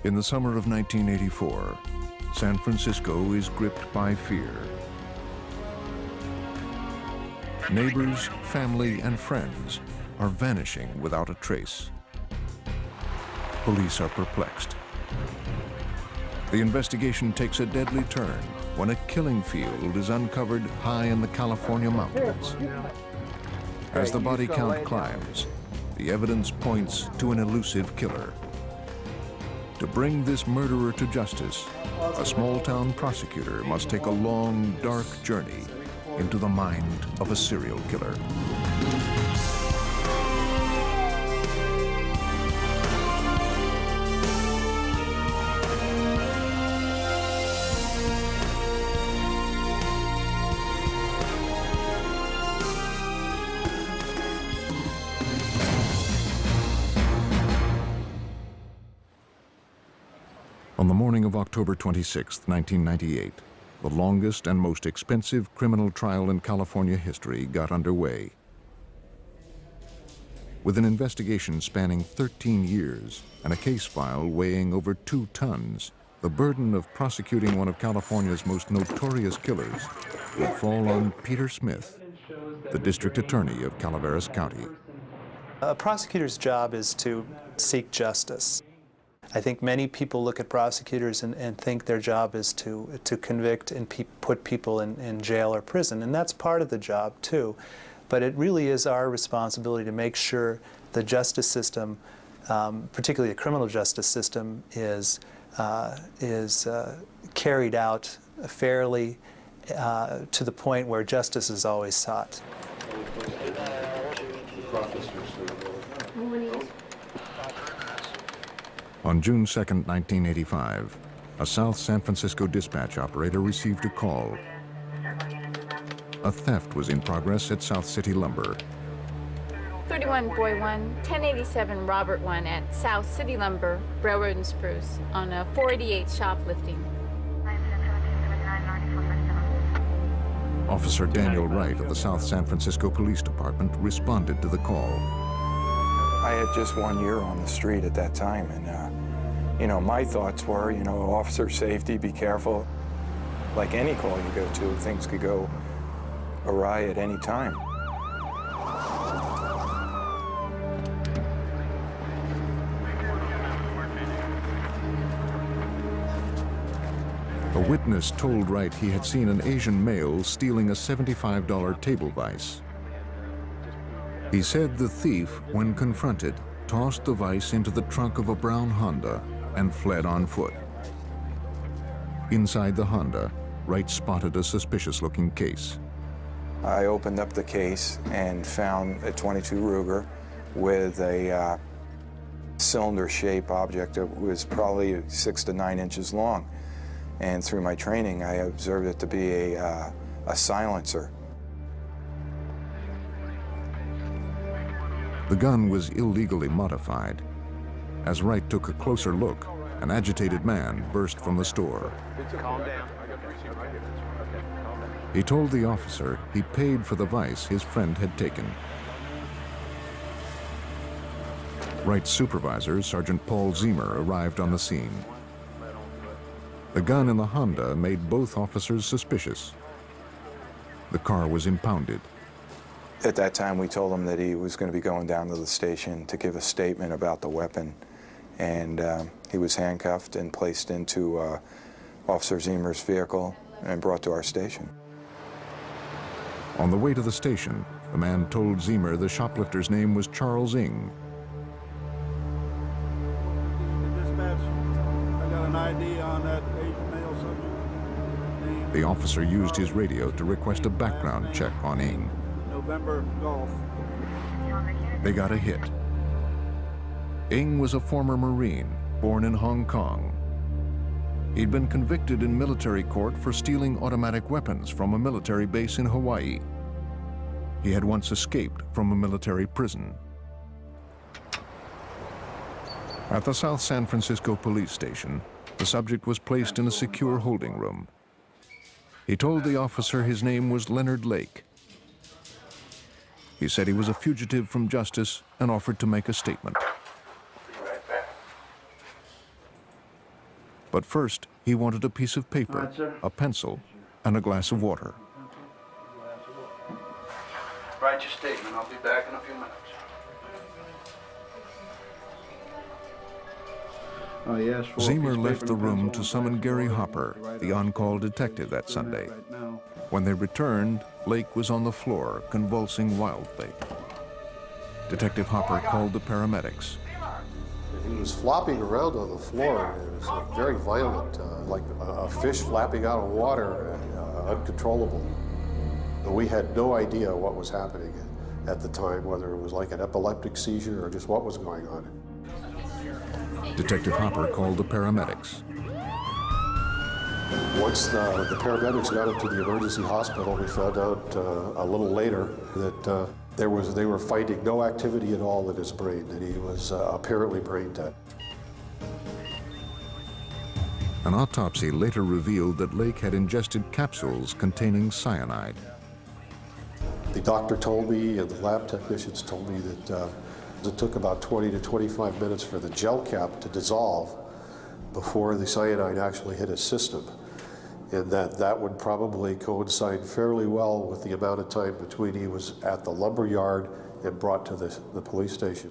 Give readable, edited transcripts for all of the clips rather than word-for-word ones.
In the summer of 1984, San Francisco is gripped by fear. Neighbors, family, and friends are vanishing without a trace. Police are perplexed. The investigation takes a deadly turn when a killing field is uncovered high in the California mountains. As the body count climbs, the evidence points to an elusive killer. To bring this murderer to justice, a small-town prosecutor must take a long, dark journey into the mind of a serial killer. On the morning of October 26, 1998, the longest and most expensive criminal trial in California history got underway. With an investigation spanning 13 years and a case file weighing over 2 tons, the burden of prosecuting one of California's most notorious killers would fall on Peter Smith, the district attorney of Calaveras County. A prosecutor's job is to seek justice. I think many people look at prosecutors and think their job is to convict and put people in jail or prison, and that's part of the job too. But it really is our responsibility to make sure the justice system, particularly the criminal justice system, is carried out fairly to the point where justice is always sought. On June 2, 1985, a South San Francisco dispatch operator received a call. A theft was in progress at South City Lumber. 31 Boy 1, 1087 Robert 1 at South City Lumber, Railroad and Spruce, on a 488 shoplifting. Officer Daniel Wright of the South San Francisco Police Department responded to the call. I had just 1 year on the street at that time, and you know, my thoughts were, you know, officer safety, be careful. Like any call you go to, things could go awry at any time. A witness told Wright he had seen an Asian male stealing a $75 table vise. He said the thief, when confronted, tossed the vise into the trunk of a brown Honda and fled on foot. Inside the Honda, Wright spotted a suspicious-looking case. I opened up the case and found a .22 Ruger with a cylinder-shaped object that was probably 6 to 9 inches long. And through my training, I observed it to be a silencer. The gun was illegally modified. As Wright took a closer look, an agitated man burst from the store. Calm down. He told the officer he paid for the vise his friend had taken. Wright's supervisor, Sergeant Paul Zemer, arrived on the scene. The gun in the Honda made both officers suspicious. The car was impounded. At that time, we told him that he was going to be going down to the station to give a statement about the weapon. And he was handcuffed and placed into Officer Zemer's vehicle and brought to our station. On the way to the station, the man told Zemer the shoplifter's name was Charles Ng. Dispatch, I got an ID on that Asian male subject. The officer used his radio to request a background check on Ng. November Golf. They got a hit. Ng was a former Marine, born in Hong Kong. He'd been convicted in military court for stealing automatic weapons from a military base in Hawaii. He had once escaped from a military prison. At the South San Francisco police station, the subject was placed in a secure holding room. He told the officer his name was Leonard Lake. He said he was a fugitive from justice and offered to make a statement. But first, he wanted a piece of paper, All right, sir. a pencil, and a glass of water. Write your statement. I'll be back in a few minutes. Oh, yes. Zemer left the room to summon Gary Hopper, the on-call detective that Sunday. When they returned, Lake was on the floor, convulsing wildly. Detective Hopper called the paramedics. He was flopping around on the floor. It was very violent, like a fish flapping out of water, uncontrollable. We had no idea what was happening at the time, whether it was like an epileptic seizure or just what was going on. Detective Hopper called the paramedics. Once the paramedics got him to the emergency hospital, we found out a little later that they were finding no activity at all in his brain, and he was apparently brain dead. An autopsy later revealed that Lake had ingested capsules containing cyanide. The doctor told me, and the lab technicians told me that it took about 20 to 25 minutes for the gel cap to dissolve before the cyanide actually hit his system, and that would probably coincide fairly well with the amount of time between he was at the lumber yard and brought to the police station.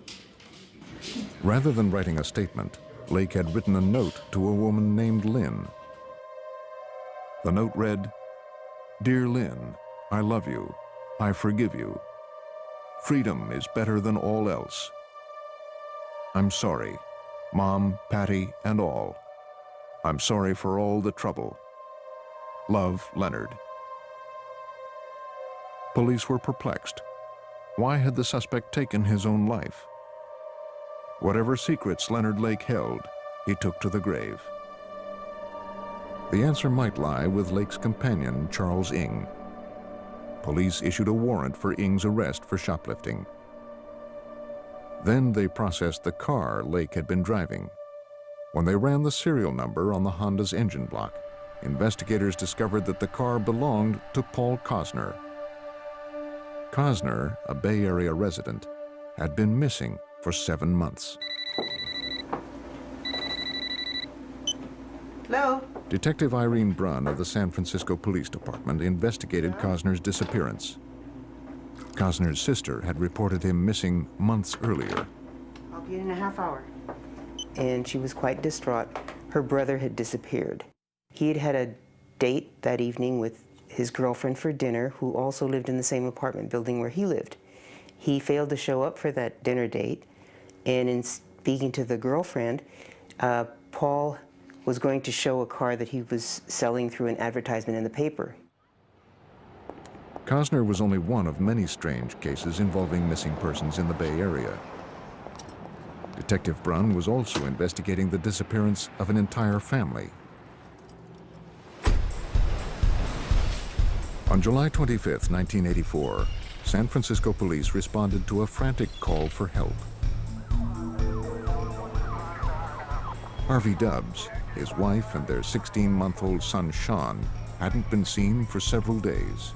Rather than writing a statement, Lake had written a note to a woman named Lynn. The note read, "Dear Lynn, I love you. I forgive you. Freedom is better than all else. I'm sorry, Mom, Patty, and all. I'm sorry for all the trouble. Love, Leonard." Police were perplexed. Why had the suspect taken his own life? Whatever secrets Leonard Lake held, he took to the grave. The answer might lie with Lake's companion, Charles Ng. Police issued a warrant for Ng's arrest for shoplifting. Then they processed the car Lake had been driving. When they ran the serial number on the Honda's engine block, investigators discovered that the car belonged to Paul Cosner. Cosner, a Bay Area resident, had been missing for 7 months. Hello? Detective Irene Brunn of the San Francisco Police Department investigated Cosner's disappearance. Cosner's sister had reported him missing months earlier. I'll be in a half hour. And she was quite distraught. Her brother had disappeared. He had had a date that evening with his girlfriend for dinner, who also lived in the same apartment building where he lived. He failed to show up for that dinner date, and in speaking to the girlfriend, Paul was going to show a car that he was selling through an advertisement in the paper. Cosner was only one of many strange cases involving missing persons in the Bay Area. Detective Brunn was also investigating the disappearance of an entire family. On July 25, 1984, San Francisco police responded to a frantic call for help. Harvey Dubbs, his wife, and their 16-month-old son, Sean, hadn't been seen for several days.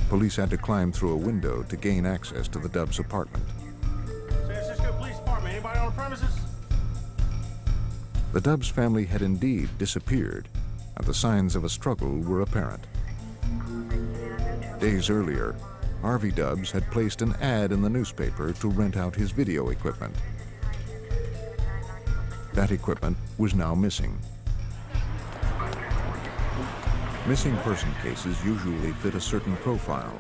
Police had to climb through a window to gain access to the Dubbs apartment. San Francisco Police Department, anybody on the premises? The Dubbs family had indeed disappeared, and the signs of a struggle were apparent. Days earlier, Harvey Dubbs had placed an ad in the newspaper to rent out his video equipment. That equipment was now missing. Missing person cases usually fit a certain profile.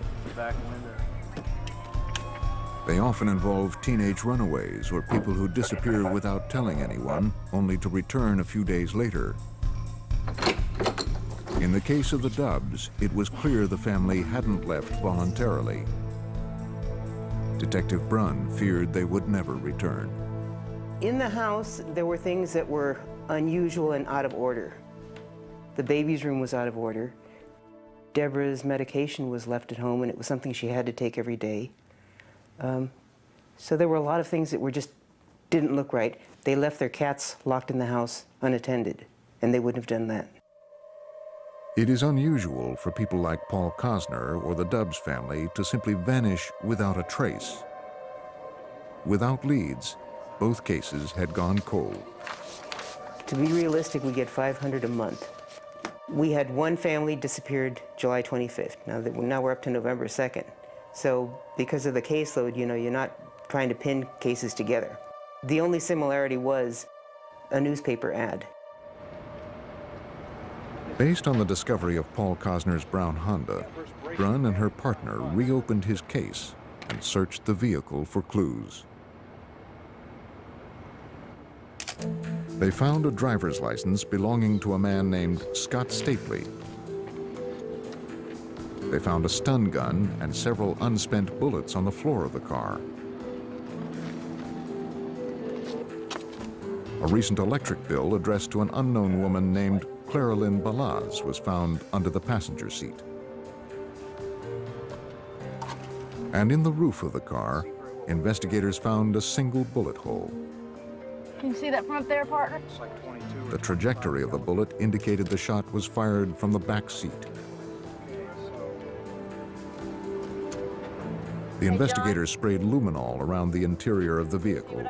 They often involve teenage runaways or people who disappear without telling anyone, only to return a few days later. In the case of the Dubbs, it was clear the family hadn't left voluntarily. Detective Brunn feared they would never return. In the house, there were things that were unusual and out of order. The baby's room was out of order. Deborah's medication was left at home, and it was something she had to take every day. So there were a lot of things that didn't look right. They left their cats locked in the house unattended, and they wouldn't have done that. It is unusual for people like Paul Cosner or the Dubbs family to simply vanish without a trace. Without leads, both cases had gone cold. To be realistic, we get 500 a month. We had one family disappeared July 25th. Now we're up to November 2nd. So because of the caseload, you know, you're not trying to pin cases together. The only similarity was a newspaper ad. Based on the discovery of Paul Cosner's brown Honda, Brunn and her partner reopened his case and searched the vehicle for clues. They found a driver's license belonging to a man named Scott Stapley. They found a stun gun and several unspent bullets on the floor of the car. A recent electric bill addressed to an unknown woman named Clara Lynn Balaz was found under the passenger seat. And in the roof of the car, investigators found a single bullet hole. Can you see that from up there, partner? The trajectory of the bullet indicated the shot was fired from the back seat. The investigators sprayed luminol around the interior of the vehicle.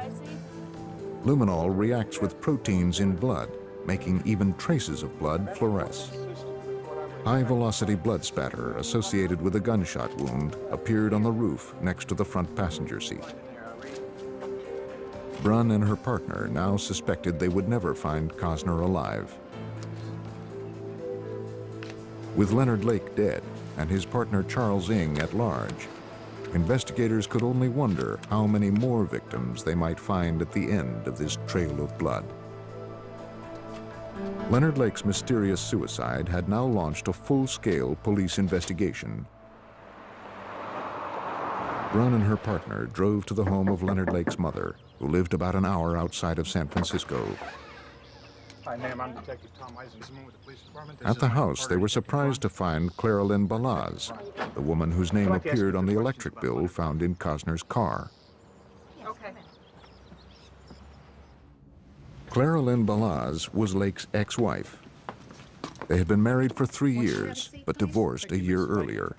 Luminol reacts with proteins in blood, making even traces of blood fluoresce. High-velocity blood spatter associated with a gunshot wound appeared on the roof next to the front passenger seat. Brunn and her partner now suspected they would never find Cosner alive. With Leonard Lake dead and his partner Charles Ng at large, investigators could only wonder how many more victims they might find at the end of this trail of blood. Leonard Lake's mysterious suicide had now launched a full-scale police investigation. Brunn and her partner drove to the home of Leonard Lake's mother, who lived about an hour outside of San Francisco. Hi, ma'am. I'm Detective Tom Eisenman with the police department. At the house, they were surprised to find Clara Lynn Balaz, the woman whose name appeared on the electric bill found in Cosner's car. Okay. Clara Lynn Balaz was Lake's ex-wife. They had been married for 3 years, but divorced a year earlier.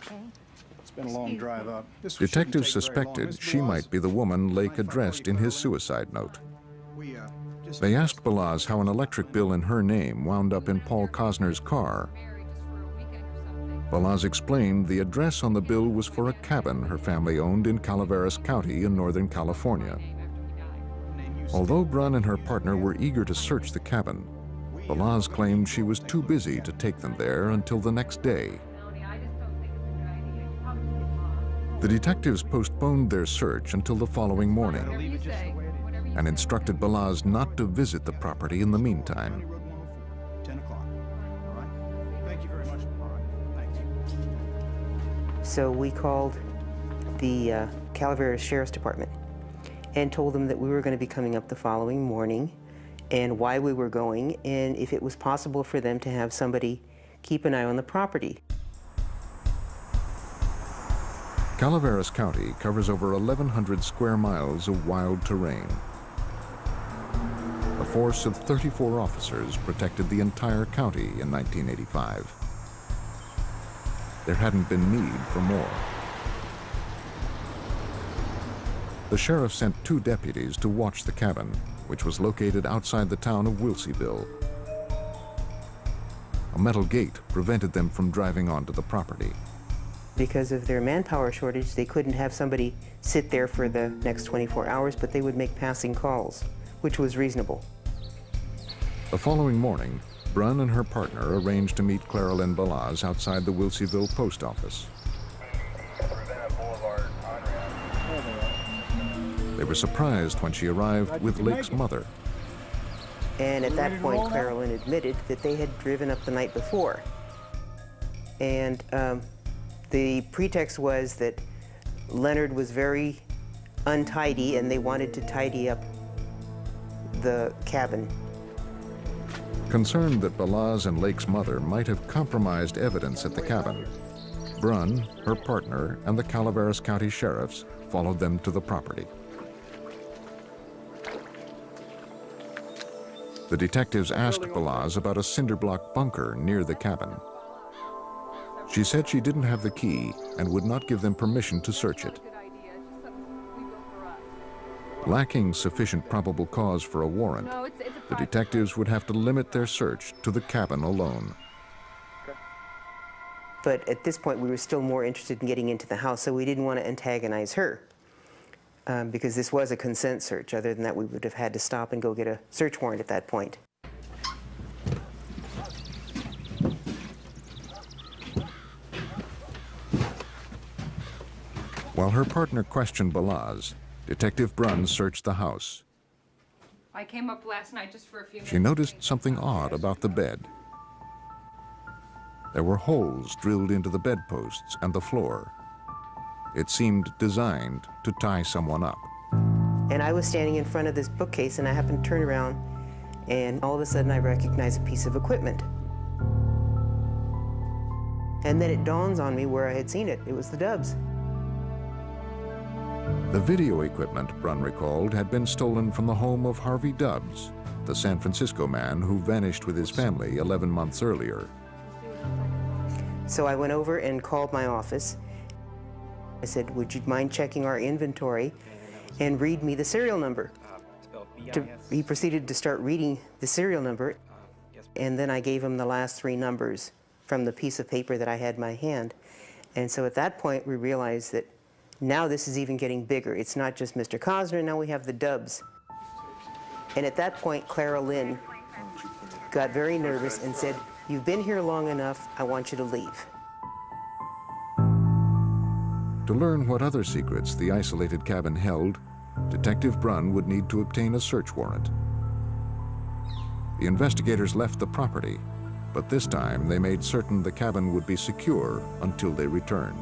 It's been a long drive up. Detectives suspected she might be the woman Lake addressed in his suicide note. They asked Balaz how an electric bill in her name wound up in Paul Cosner's car. Balaz explained the address on the bill was for a cabin her family owned in Calaveras County in Northern California. Although Brunn and her partner were eager to search the cabin, Balaz claimed she was too busy to take them there until the next day. The detectives postponed their search until the following morning and instructed Balaz not to visit the property in the meantime. 10 o'clock. All right. Thank you very much. All right. Thanks. So we called the Calaveras Sheriff's Department and told them that we were going to be coming up the following morning and why we were going and if it was possible for them to have somebody keep an eye on the property. Calaveras County covers over 1,100 square miles of wild terrain. A force of 34 officers protected the entire county in 1985. There hadn't been need for more. The sheriff sent 2 deputies to watch the cabin, which was located outside the town of Wilseyville. A metal gate prevented them from driving onto the property. Because of their manpower shortage, they couldn't have somebody sit there for the next 24 hours, but they would make passing calls, which was reasonable. The following morning, Brunn and her partner arranged to meet Clara Lynn Balaz outside the Wilseyville post office. They were surprised when she arrived with Lake's mother. And at that point, Clara Lynn admitted that they had driven up the night before. And the pretext was that Leonard was very untidy and they wanted to tidy up the cabin. Concerned that Balaz and Lake's mother might have compromised evidence at the cabin, Brunn, her partner, and the Calaveras County sheriffs followed them to the property. The detectives asked Balaz about a cinder block bunker near the cabin. She said she didn't have the key and would not give them permission to search it. Lacking sufficient probable cause for a warrant, the detectives would have to limit their search to the cabin alone. But at this point, we were still more interested in getting into the house, so we didn't want to antagonize her because this was a consent search. Other than that, we would have had to stop and go get a search warrant at that point. While her partner questioned Balaz, Detective Brunn searched the house. I came up last night just for a few minutes. She noticed something odd about the bed. There were holes drilled into the bedposts and the floor. It seemed designed to tie someone up. And I was standing in front of this bookcase, and I happened to turn around, and all of a sudden I recognized a piece of equipment. And then it dawns on me where I had seen it. It was the Dubs. The video equipment, Brunn recalled, had been stolen from the home of Harvey Dubs, the San Francisco man who vanished with his family 11 months earlier. So I went over and called my office. I said, would you mind checking our inventory and read me the serial number? He proceeded to start reading the serial number, and then I gave him the last 3 numbers from the piece of paper that I had in my hand. And so at that point, we realized that now this is even getting bigger. It's not just Mr. Cosner, now we have the Dubs. And at that point, Clara Lynn got very nervous and said, you've been here long enough, I want you to leave. To learn what other secrets the isolated cabin held, Detective Brunn would need to obtain a search warrant. The investigators left the property, but this time they made certain the cabin would be secure until they returned.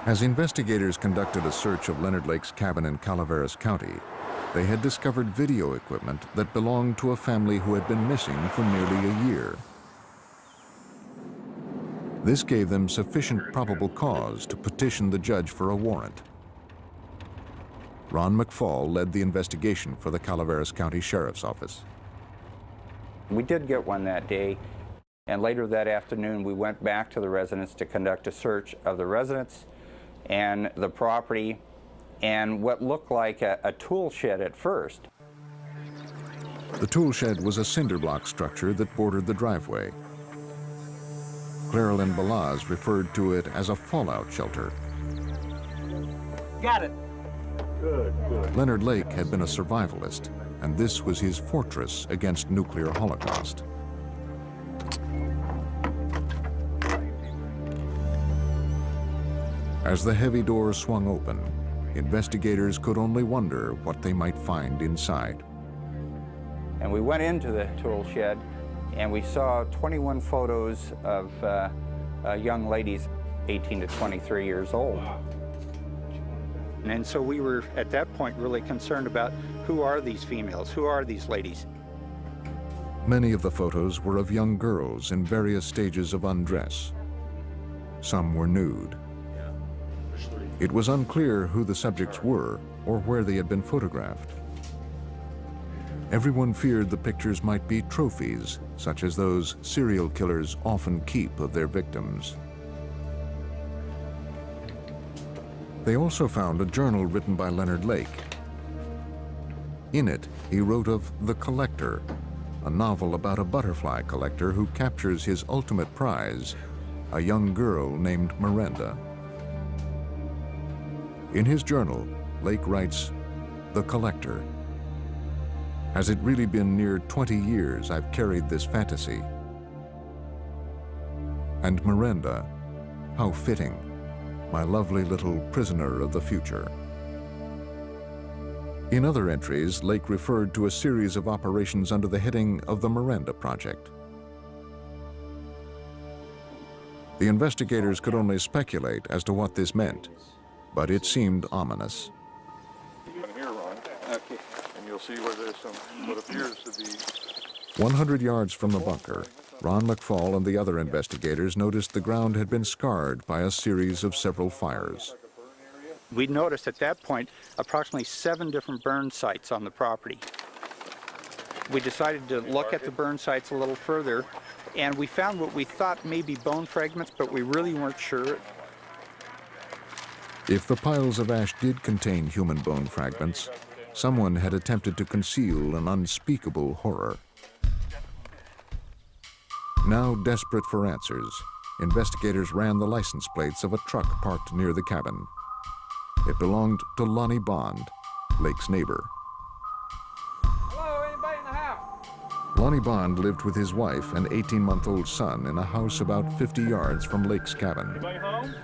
As investigators conducted a search of Leonard Lake's cabin in Calaveras County, they had discovered video equipment that belonged to a family who had been missing for nearly a year. This gave them sufficient probable cause to petition the judge for a warrant. Ron McFall led the investigation for the Calaveras County Sheriff's Office. We did get one that day, and later that afternoon we went back to the residence to conduct a search of the residence and the property and what looked like a tool shed at first. The tool shed was a cinder block structure that bordered the driveway. Clara Lynn Balaz referred to it as a fallout shelter. Got it. Good, good. Leonard Lake had been a survivalist, and this was his fortress against nuclear holocaust. As the heavy doors swung open, investigators could only wonder what they might find inside. And we went into the tool shed, and we saw 21 photos of young ladies, 18 to 23 years old. And so we were, at that point, really concerned about who are these females, who are these ladies? Many of the photos were of young girls in various stages of undress. Some were nude. It was unclear who the subjects were or where they had been photographed. Everyone feared the pictures might be trophies, such as those serial killers often keep of their victims. They also found a journal written by Leonard Lake. In it, he wrote of The Collector, a novel about a butterfly collector who captures his ultimate prize, a young girl named Miranda. In his journal, Lake writes, "The Collector. Has it really been near 20 years I've carried this fantasy? And Miranda, how fitting, my lovely little prisoner of the future." In other entries, Lake referred to a series of operations under the heading of the Miranda Project. The investigators could only speculate as to what this meant, but it seemed ominous. Here, Ron. Okay. And you'll see where there's some, what appears to be... 100 yards from the bunker, Ron McFall and the other investigators noticed the ground had been scarred by a series of several fires. We noticed at that point approximately 7 different burn sites on the property. We decided to look at the burn sites a little further, and we found what we thought may be bone fragments, but we really weren't sure. If the piles of ash did contain human bone fragments, someone had attempted to conceal an unspeakable horror. Now desperate for answers, investigators ran the license plates of a truck parked near the cabin. It belonged to Lonnie Bond, Lake's neighbor. Hello, anybody in the house? Lonnie Bond lived with his wife and 18-month-old son in a house about 50 yards from Lake's cabin. Anybody home?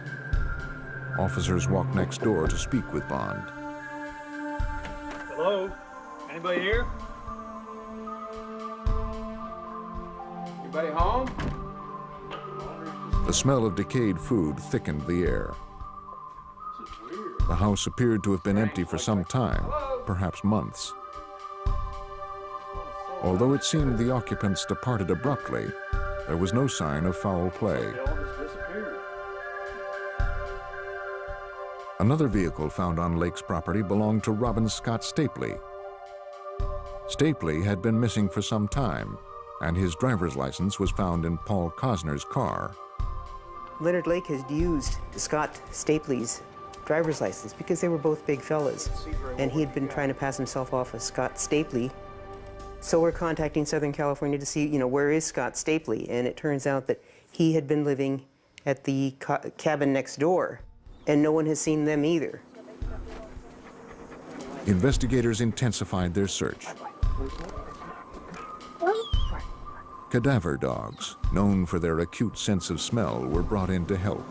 Officers walked next door to speak with Bond. Hello? Anybody here? Anybody home? The smell of decayed food thickened the air. The house appeared to have been empty for some time, perhaps months. Although it seemed the occupants departed abruptly, there was no sign of foul play. Another vehicle found on Lake's property belonged to Robin Scott Stapley. Stapley had been missing for some time, and his driver's license was found in Paul Cosner's car. Leonard Lake had used Scott Stapley's driver's license because they were both big fellas, and he had been trying to pass himself off as Scott Stapley. So we're contacting Southern California to see, where is Scott Stapley? And it turns out that he had been living at the cabin next door, and no one has seen them either. Investigators intensified their search. Cadaver dogs, known for their acute sense of smell, were brought in to help.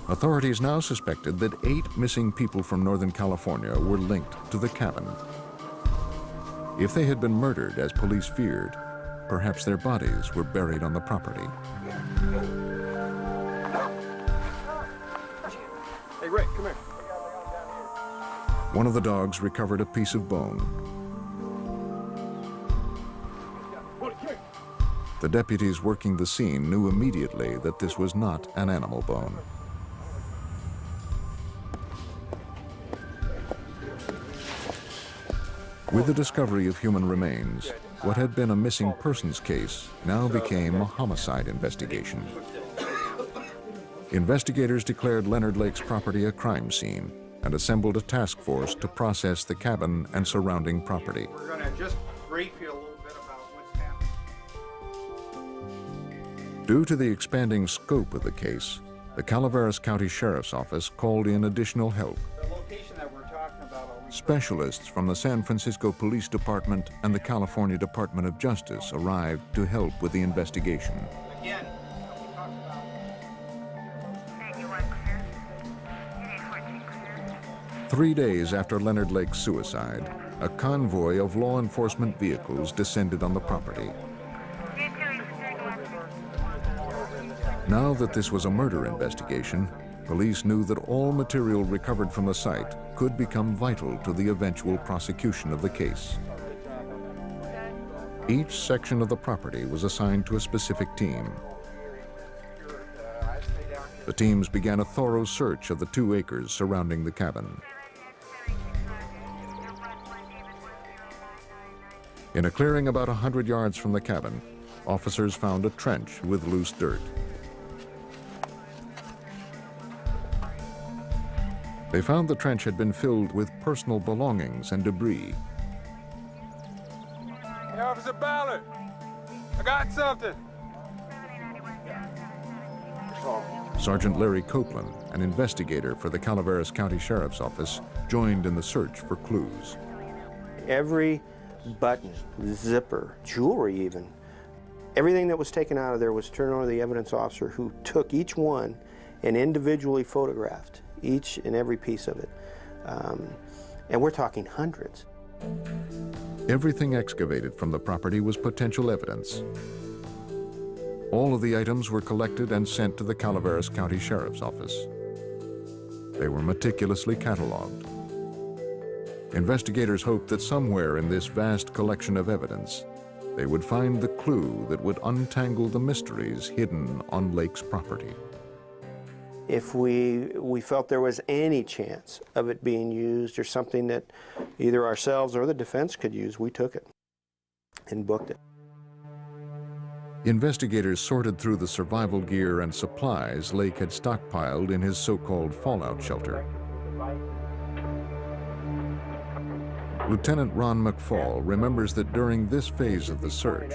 Authorities now suspected that 8 missing people from Northern California were linked to the cabin. If they had been murdered, as police feared, perhaps their bodies were buried on the property. Hey, Rick, come here. One of the dogs recovered a piece of bone. The deputies working the scene knew immediately that this was not an animal bone. With the discovery of human remains, what had been a missing persons case now became a homicide investigation. Investigators declared Leonard Lake's property a crime scene and assembled a task force to process the cabin and surrounding property. We're going to just brief you a little bit about what's happening. Due to the expanding scope of the case, the Calaveras County Sheriff's Office called in additional help. The location that we're talking about. Specialists from the San Francisco Police Department and the California Department of Justice arrived to help with the investigation. Again. 3 days after Leonard Lake's suicide, a convoy of law enforcement vehicles descended on the property. Now that this was a murder investigation, police knew that all material recovered from the site could become vital to the eventual prosecution of the case. Each section of the property was assigned to a specific team. The teams began a thorough search of the 2 acres surrounding the cabin. In a clearing about 100 yards from the cabin, officers found a trench with loose dirt. They found the trench had been filled with personal belongings and debris. Hey, Officer Ballard, I got something. Sergeant Larry Copeland, an investigator for the Calaveras County Sheriff's Office, joined in the search for clues. Every button, zipper, jewelry even, everything that was taken out of there was turned over to the evidence officer, who took each one and individually photographed each and every piece of it. And we're talking hundreds. Everything excavated from the property was potential evidence. All of the items were collected and sent to the Calaveras County Sheriff's Office. They were meticulously cataloged. Investigators hoped that somewhere in this vast collection of evidence, they would find the clue that would untangle the mysteries hidden on Lake's property. If we felt there was any chance of it being used or something that either ourselves or the defense could use, we took it and booked it. Investigators sorted through the survival gear and supplies Lake had stockpiled in his so-called fallout shelter. Lieutenant Ron McFall remembers that during this phase of the search,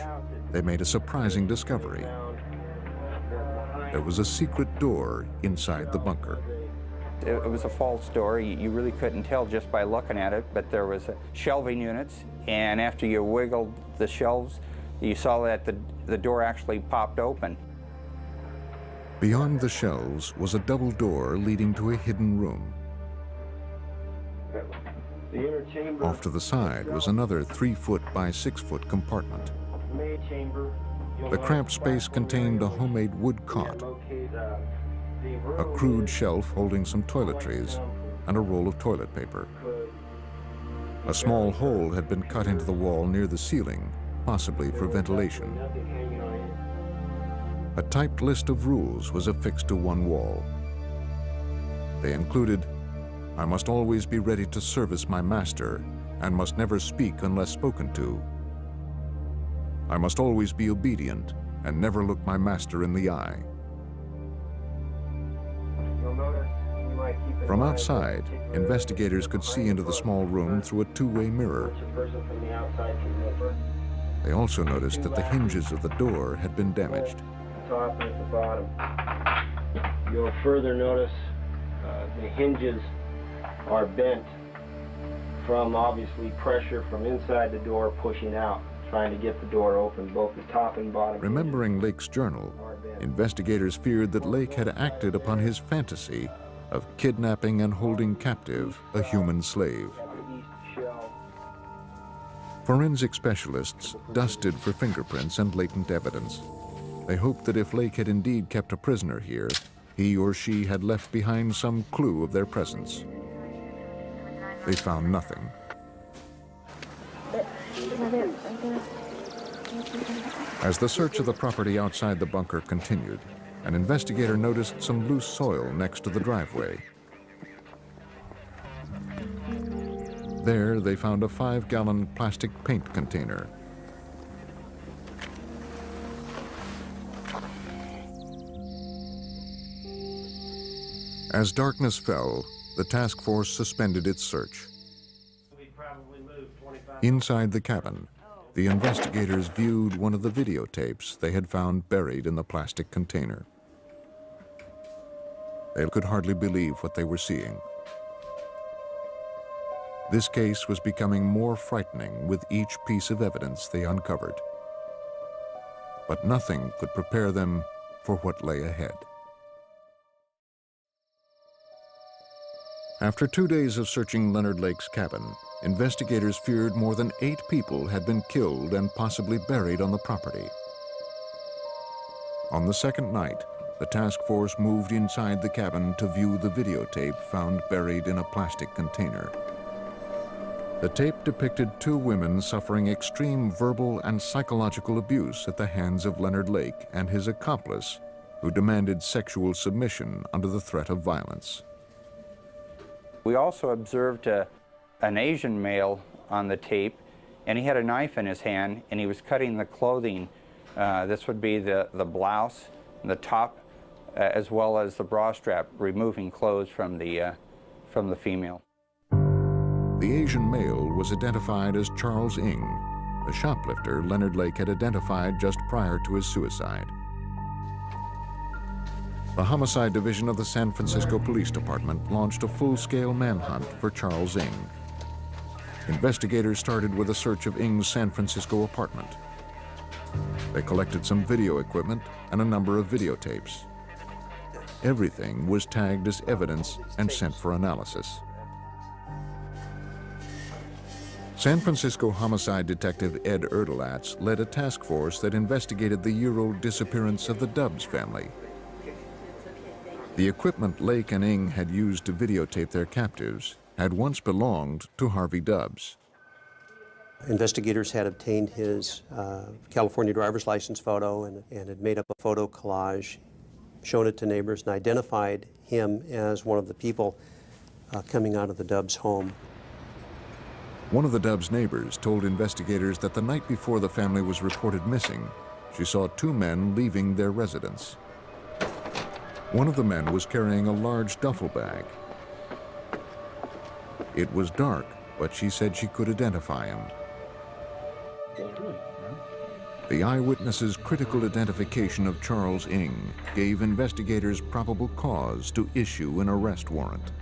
they made a surprising discovery. There was a secret door inside the bunker. It was a false door. You really couldn't tell just by looking at it, but there was shelving units, and after you wiggled the shelves, you saw that the door actually popped open. Beyond the shelves was a double door leading to a hidden room. Off to the side was another 3-foot by 6-foot compartment. The cramped space contained a homemade wood cot, a crude shelf holding some toiletries, and a roll of toilet paper. A small hole had been cut into the wall near the ceiling, possibly for ventilation. A typed list of rules was affixed to one wall. They included, "I must always be ready to service my master and must never speak unless spoken to. I must always be obedient and never look my master in the eye." From outside, investigators could see into the small room through a two-way mirror. They also noticed that the hinges of the door had been damaged. Top and at the bottom. You'll further notice the hinges are bent from obviously pressure from inside the door pushing out, trying to get the door open, both the top and bottom. Remembering Lake's journal, investigators feared that Lake had acted upon his fantasy of kidnapping and holding captive a human slave. Forensic specialists dusted for fingerprints and latent evidence. They hoped that if Lake had indeed kept a prisoner here, he or she had left behind some clue of their presence. They found nothing. As the search of the property outside the bunker continued, an investigator noticed some loose soil next to the driveway. There, they found a 5-gallon plastic paint container. As darkness fell, the task force suspended its search. Inside the cabin, the investigators viewed one of the videotapes they had found buried in the plastic container. They could hardly believe what they were seeing. This case was becoming more frightening with each piece of evidence they uncovered. But nothing could prepare them for what lay ahead. After 2 days of searching Leonard Lake's cabin, investigators feared more than 8 people had been killed and possibly buried on the property. On the second night, the task force moved inside the cabin to view the videotape found buried in a plastic container. The tape depicted 2 women suffering extreme verbal and psychological abuse at the hands of Leonard Lake and his accomplice, who demanded sexual submission under the threat of violence. We also observed an Asian male on the tape, and he had a knife in his hand, and he was cutting the clothing. This would be the blouse, the top, as well as the bra strap, removing clothes from the female. The Asian male was identified as Charles Ng, the shoplifter Leonard Lake had identified just prior to his suicide. The Homicide Division of the San Francisco Police Department launched a full-scale manhunt for Charles Ng. Investigators started with a search of Ng's San Francisco apartment. They collected some video equipment and a number of videotapes. Everything was tagged as evidence and sent for analysis. San Francisco homicide detective Ed Erdelatz led a task force that investigated the year-old disappearance of the Dubs family. The equipment Lake and Ng had used to videotape their captives had once belonged to Harvey Dubs. Investigators had obtained his California driver's license photo and had made up a photo collage, shown it to neighbors, and identified him as one of the people coming out of the Dubs home. One of the Dubs neighbors told investigators that the night before the family was reported missing, she saw two men leaving their residence. One of the men was carrying a large duffel bag. It was dark, but she said she could identify him. The eyewitness's critical identification of Charles Ng gave investigators probable cause to issue an arrest warrant.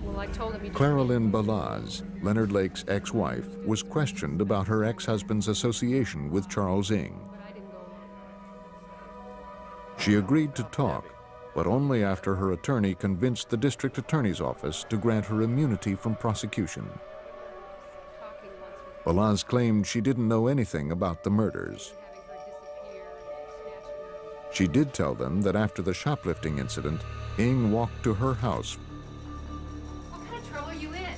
Well, I told him Clara Lynn Balaz, Leonard Lake's ex-wife, was questioned about her ex-husband's association with Charles Ng. She agreed to talk, but only after her attorney convinced the district attorney's office to grant her immunity from prosecution. Balaz claimed she didn't know anything about the murders. She did tell them that after the shoplifting incident, Ng walked to her house. What kind of trouble are you in?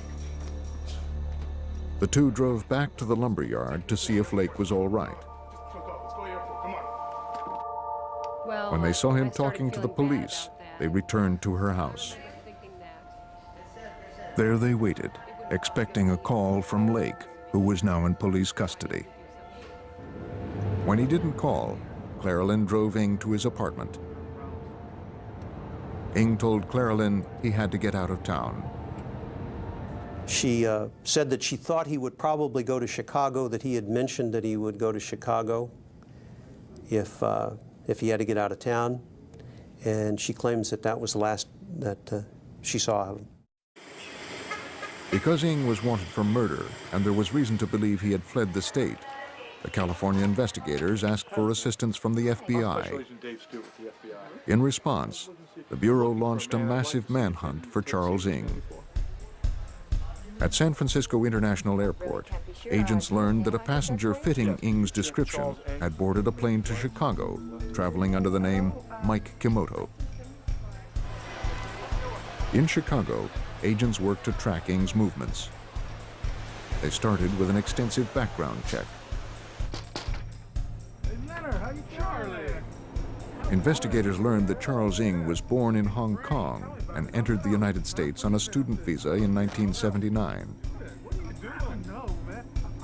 The two drove back to the lumberyard to see if Lake was all right. Well, When they saw him talking to the police, they returned to her house. There they waited, expecting a call from Lake, who was now in police custody. When he didn't call, Clara Lynn drove Ng to his apartment. Ng told Clara Lynn he had to get out of town. She said that she thought he would probably go to Chicago, that he had mentioned that he would go to Chicago if he had to get out of town, and she claims that that was the last that she saw of him. Because Ng was wanted for murder, and there was reason to believe he had fled the state, the California investigators asked for assistance from the FBI. In response, the Bureau launched a massive manhunt for Charles Ng. At San Francisco International Airport, agents learned that a passenger fitting Ng's description had boarded a plane to Chicago, traveling under the name Mike Kimoto. In Chicago, agents worked to track Ng's movements. They started with an extensive background check. Hey, Leonard, how you Charlie? Investigators learned that Charles Ng was born in Hong Kong and entered the United States on a student visa in 1979.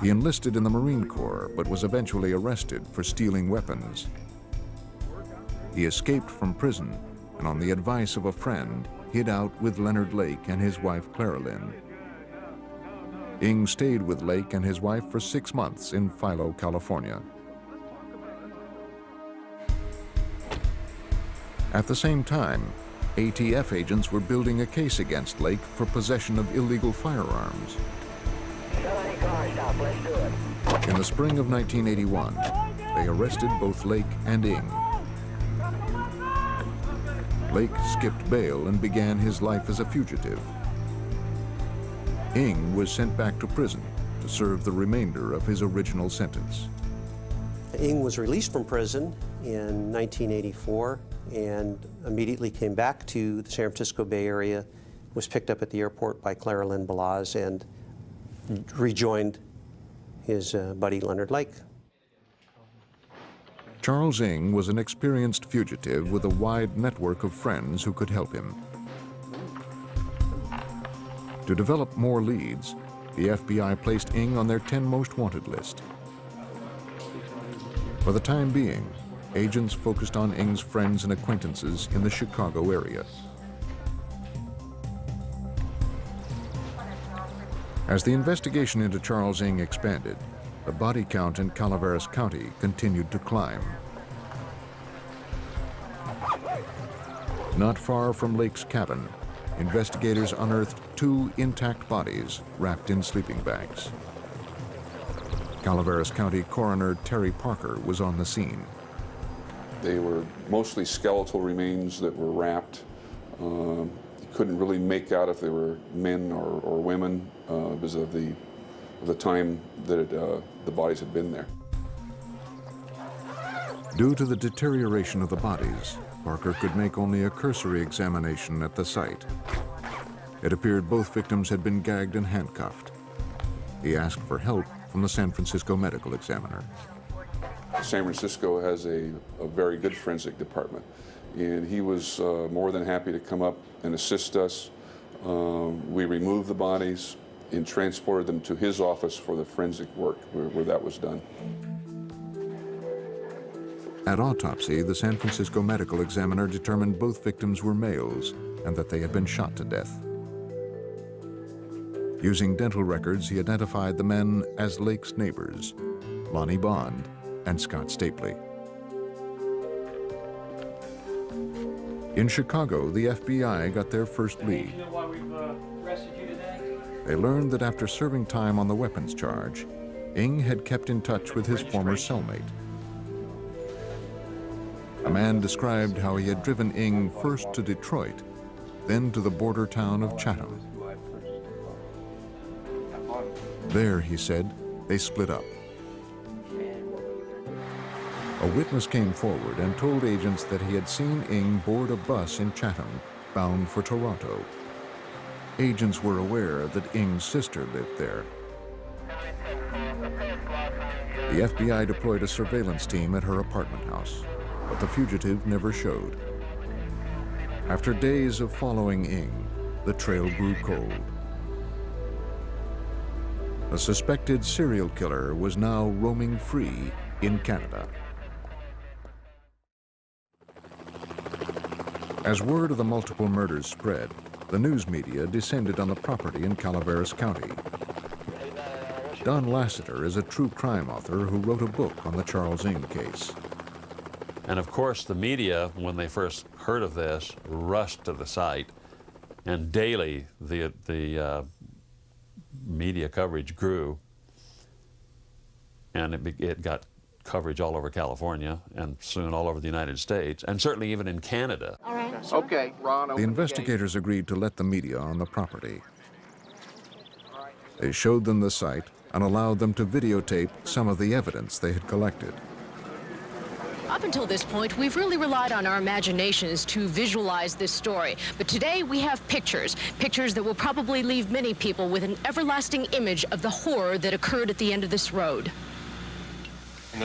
He enlisted in the Marine Corps, but was eventually arrested for stealing weapons. He escaped from prison and, on the advice of a friend, hid out with Leonard Lake and his wife Clara Lynn. Ng stayed with Lake and his wife for 6 months in Philo, California. At the same time, ATF agents were building a case against Lake for possession of illegal firearms. In the spring of 1981, they arrested both Lake and Ng. Lake skipped bail and began his life as a fugitive. Ng was sent back to prison to serve the remainder of his original sentence. Ng was released from prison in 1984 and immediately came back to the San Francisco Bay Area, was picked up at the airport by Clara Lynn Balaz, and rejoined his buddy Leonard Lake. Charles Ng was an experienced fugitive with a wide network of friends who could help him. To develop more leads, the FBI placed Ng on their 10 most wanted list. For the time being, agents focused on Ng's friends and acquaintances in the Chicago area. As the investigation into Charles Ng expanded, the body count in Calaveras County continued to climb. Not far from Lake's cabin, investigators unearthed 2 intact bodies wrapped in sleeping bags. Calaveras County Coroner Terry Parker was on the scene. They were mostly skeletal remains that were wrapped. You couldn't really make out if they were men or women because of the time that the bodies had been there. Due to the deterioration of the bodies, Parker could make only a cursory examination at the site. It appeared both victims had been gagged and handcuffed. He asked for help from the San Francisco Medical Examiner. San Francisco has a very good forensic department, and he was more than happy to come up and assist us. We removed the bodies, and transported them to his office for the forensic work where that was done. At autopsy, the San Francisco medical examiner determined both victims were males and that they had been shot to death. Using dental records, he identified the men as Lake's neighbors, Lonnie Bond and Scott Stapley. In Chicago, the FBI got their first lead. You know why we've arrested you today? They learned that after serving time on the weapons charge, Ng had kept in touch with his former cellmate. A man described how he had driven Ng first to Detroit, then to the border town of Chatham. There, he said, they split up. A witness came forward and told agents that he had seen Ng board a bus in Chatham, bound for Toronto. Agents were aware that Ng's sister lived there. The FBI deployed a surveillance team at her apartment house, but the fugitive never showed. After days of following Ng, the trail grew cold. A suspected serial killer was now roaming free in Canada. As word of the multiple murders spread, the news media descended on the property in Calaveras County. Don Lasseter is a true crime author who wrote a book on the Charles Ng case. And of course, the media, when they first heard of this, rushed to the site, and daily the media coverage grew, and it got coverage all over California, and soon all over the United States, and certainly even in Canada. All right. Okay, Ron. The investigators agreed to let the media on the property. They showed them the site and allowed them to videotape some of the evidence they had collected. Up until this point, we've really relied on our imaginations to visualize this story. But today we have pictures that will probably leave many people with an everlasting image of the horror that occurred at the end of this road.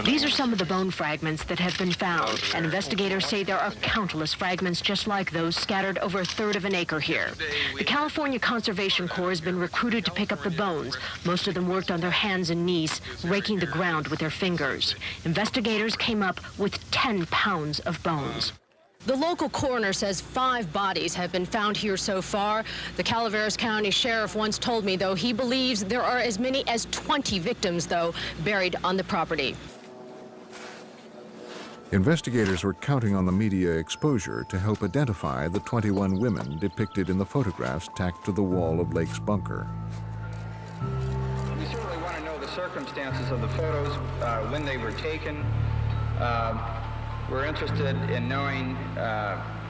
These are some of the bone fragments that have been found, and investigators say there are countless fragments just like those scattered over a third of an acre here. The California Conservation Corps has been recruited to pick up the bones. Most of them worked on their hands and knees, raking the ground with their fingers. Investigators came up with 10 pounds of bones. The local coroner says 5 bodies have been found here so far. The Calaveras County Sheriff once told me, though, he believes there are as many as 20 victims, though, buried on the property. Investigators were counting on the media exposure to help identify the 21 women depicted in the photographs tacked to the wall of Lake's bunker. We certainly want to know the circumstances of the photos, when they were taken. We're interested in knowing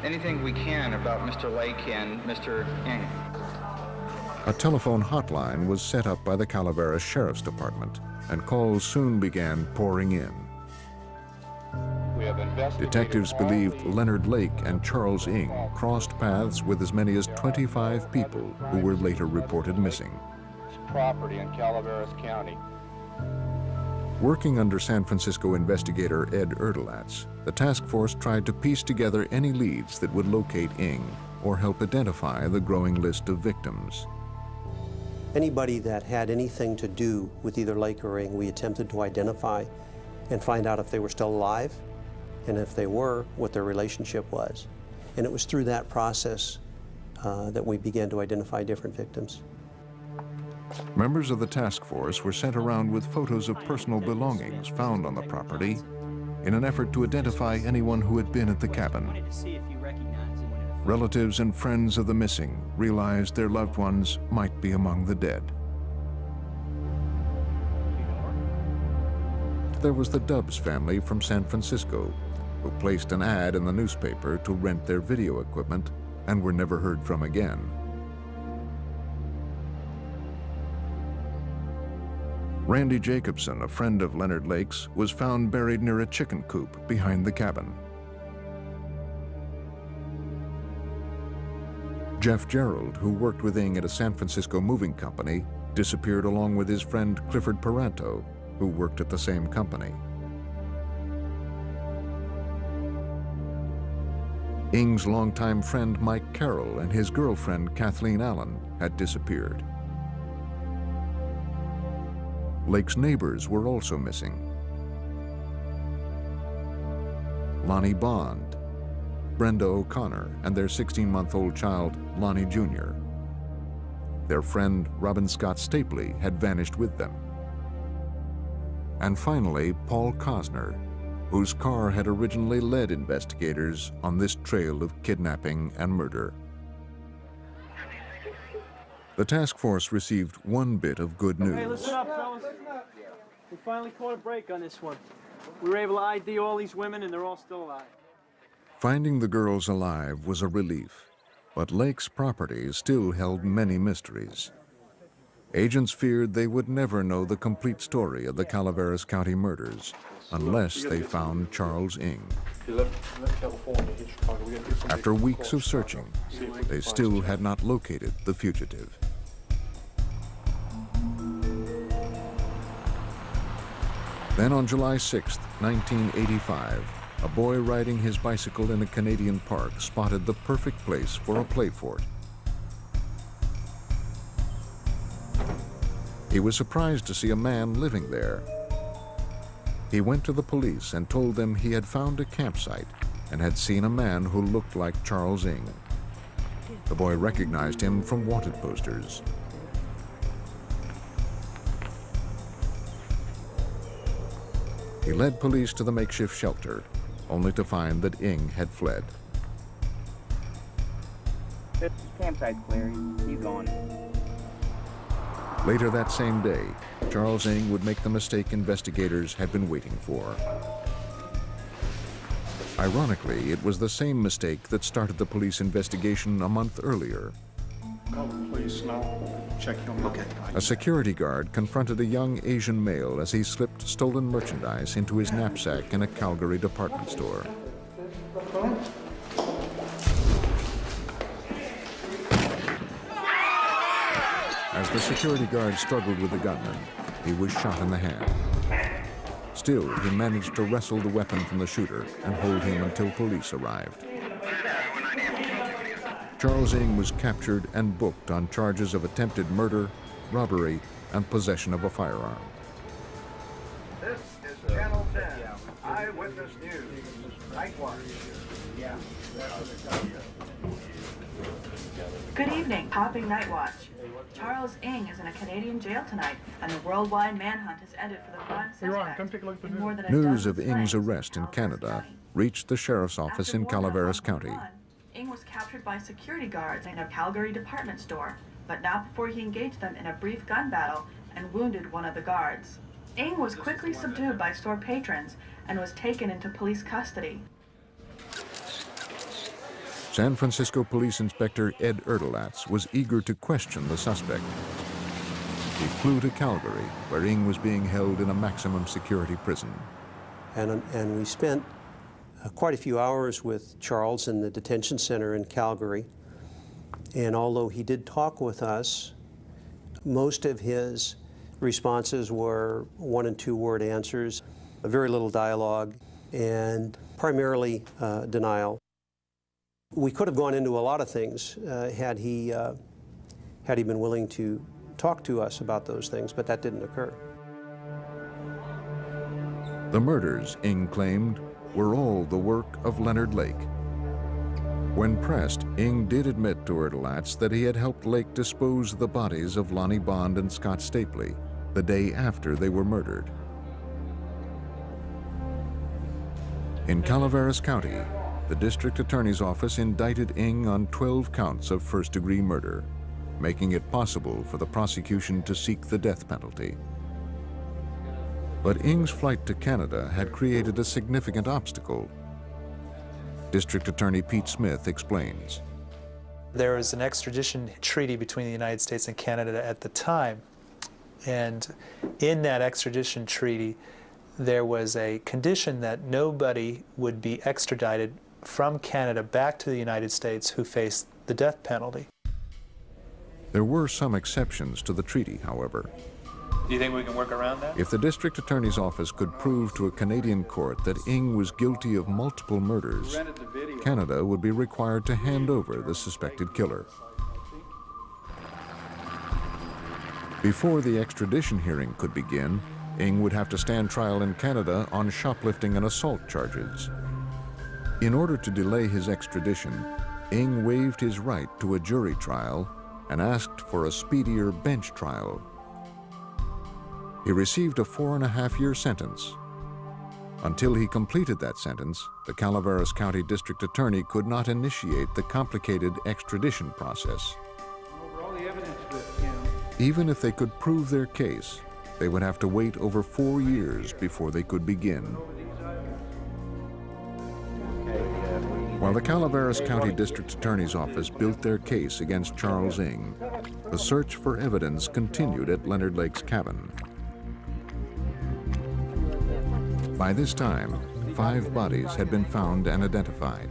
anything we can about Mr. Lake and Mr. Ng. A telephone hotline was set up by the Calaveras Sheriff's Department, and calls soon began pouring in. Detectives believed Leonard Lake and Charles Ng crossed paths with as many as 25 people who were later reported missing. Property in Calaveras County. Working under San Francisco investigator Ed Erdelatz, the task force tried to piece together any leads that would locate Ng or help identify the growing list of victims. Anybody that had anything to do with either Lake or Ng, we attempted to identify and find out if they were still alive, and if they were, what their relationship was. And it was through that process that we began to identify different victims. Members of the task force were sent around with photos of personal belongings found on the property in an effort to identify anyone who had been at the cabin. Relatives and friends of the missing realized their loved ones might be among the dead. There was the Dubs family from San Francisco, who placed an ad in the newspaper to rent their video equipment and were never heard from again. Randy Jacobson, a friend of Leonard Lake's, was found buried near a chicken coop behind the cabin. Jeff Gerald, who worked with Ng at a San Francisco moving company, disappeared along with his friend Clifford Paranto, who worked at the same company. Ng's longtime friend Mike Carroll and his girlfriend Kathleen Allen had disappeared. Lake's neighbors were also missing. Lonnie Bond, Brenda O'Connor, and their 16-month-old child, Lonnie Jr. Their friend, Robin Scott Stapley, had vanished with them. And finally, Paul Cosner, whose car had originally led investigators on this trail of kidnapping and murder. The task force received one bit of good news. Hey, listen up, fellas. We finally caught a break on this one. We were able to ID all these women, and they're all still alive. Finding the girls alive was a relief, but Lake's property still held many mysteries. Agents feared they would never know the complete story of the Calaveras County murders unless they found Charles Ng. After weeks of searching, they still had not located the fugitive. Then on July 6, 1985, a boy riding his bicycle in a Canadian park spotted the perfect place for a play fort. He was surprised to see a man living there. He went to the police and told them he had found a campsite and had seen a man who looked like Charles Ng. The boy recognized him from wanted posters. He led police to the makeshift shelter, only to find that Ng had fled. This campsite's clear. He's gone. Later that same day, Charles Ng would make the mistake investigators had been waiting for. Ironically, it was the same mistake that started the police investigation a month earlier. Call the police now. Check him. Okay. A security guard confronted a young Asian male as he slipped stolen merchandise into his knapsack in a Calgary department store. As the security guard struggled with the gunman, he was shot in the hand. Still, he managed to wrestle the weapon from the shooter and hold him until police arrived. Charles Ng was captured and booked on charges of attempted murder, robbery, and possession of a firearm. This is Channel 10, Eyewitness News, Night Watch. Good evening, Popping Night Watch. Charles Ng is in a Canadian jail tonight, and the worldwide manhunt has ended for the prime suspect. In more than a News dozen of Ng's arrest in Canada reached the sheriff's office in Calaveras County. Ng was captured by security guards in a Calgary department store, but not before he engaged them in a brief gun battle and wounded one of the guards. Ng was quickly subdued by store patrons and was taken into police custody. San Francisco Police Inspector Ed Erdelatz was eager to question the suspect. He flew to Calgary, where Ng was being held in a maximum security prison. And we spent quite a few hours with Charles in the detention center in Calgary. And although he did talk with us, most of his responses were 1- and 2-word answers, very little dialogue, and primarily denial. We could have gone into a lot of things had he been willing to talk to us about those things, but that didn't occur. The murders, Ng claimed, were all the work of Leonard Lake. When pressed, Ng did admit to Erdelatz that he had helped Lake dispose of the bodies of Lonnie Bond and Scott Stapley the day after they were murdered. In Calaveras County, the district attorney's office indicted Ng on 12 counts of first-degree murder, making it possible for the prosecution to seek the death penalty. But Ng's flight to Canada had created a significant obstacle. District Attorney Pete Smith explains. There was an extradition treaty between the United States and Canada at the time, and in that extradition treaty, there was a condition that nobody would be extradited from Canada back to the United States who faced the death penalty. There were some exceptions to the treaty, however. Do you think we can work around that? If the district attorney's office could prove to a Canadian court that Ng was guilty of multiple murders, Canada would be required to hand over the suspected killer. Before the extradition hearing could begin, Ng would have to stand trial in Canada on shoplifting and assault charges. In order to delay his extradition, Ng waived his right to a jury trial and asked for a speedier bench trial. He received a 4.5-year sentence. Until he completed that sentence, the Calaveras County District Attorney could not initiate the complicated extradition process. Even if they could prove their case, they would have to wait over 4 years before they could begin. While the Calaveras County District Attorney's Office built their case against Charles Ng, the search for evidence continued at Leonard Lake's cabin. By this time, 5 bodies had been found and identified.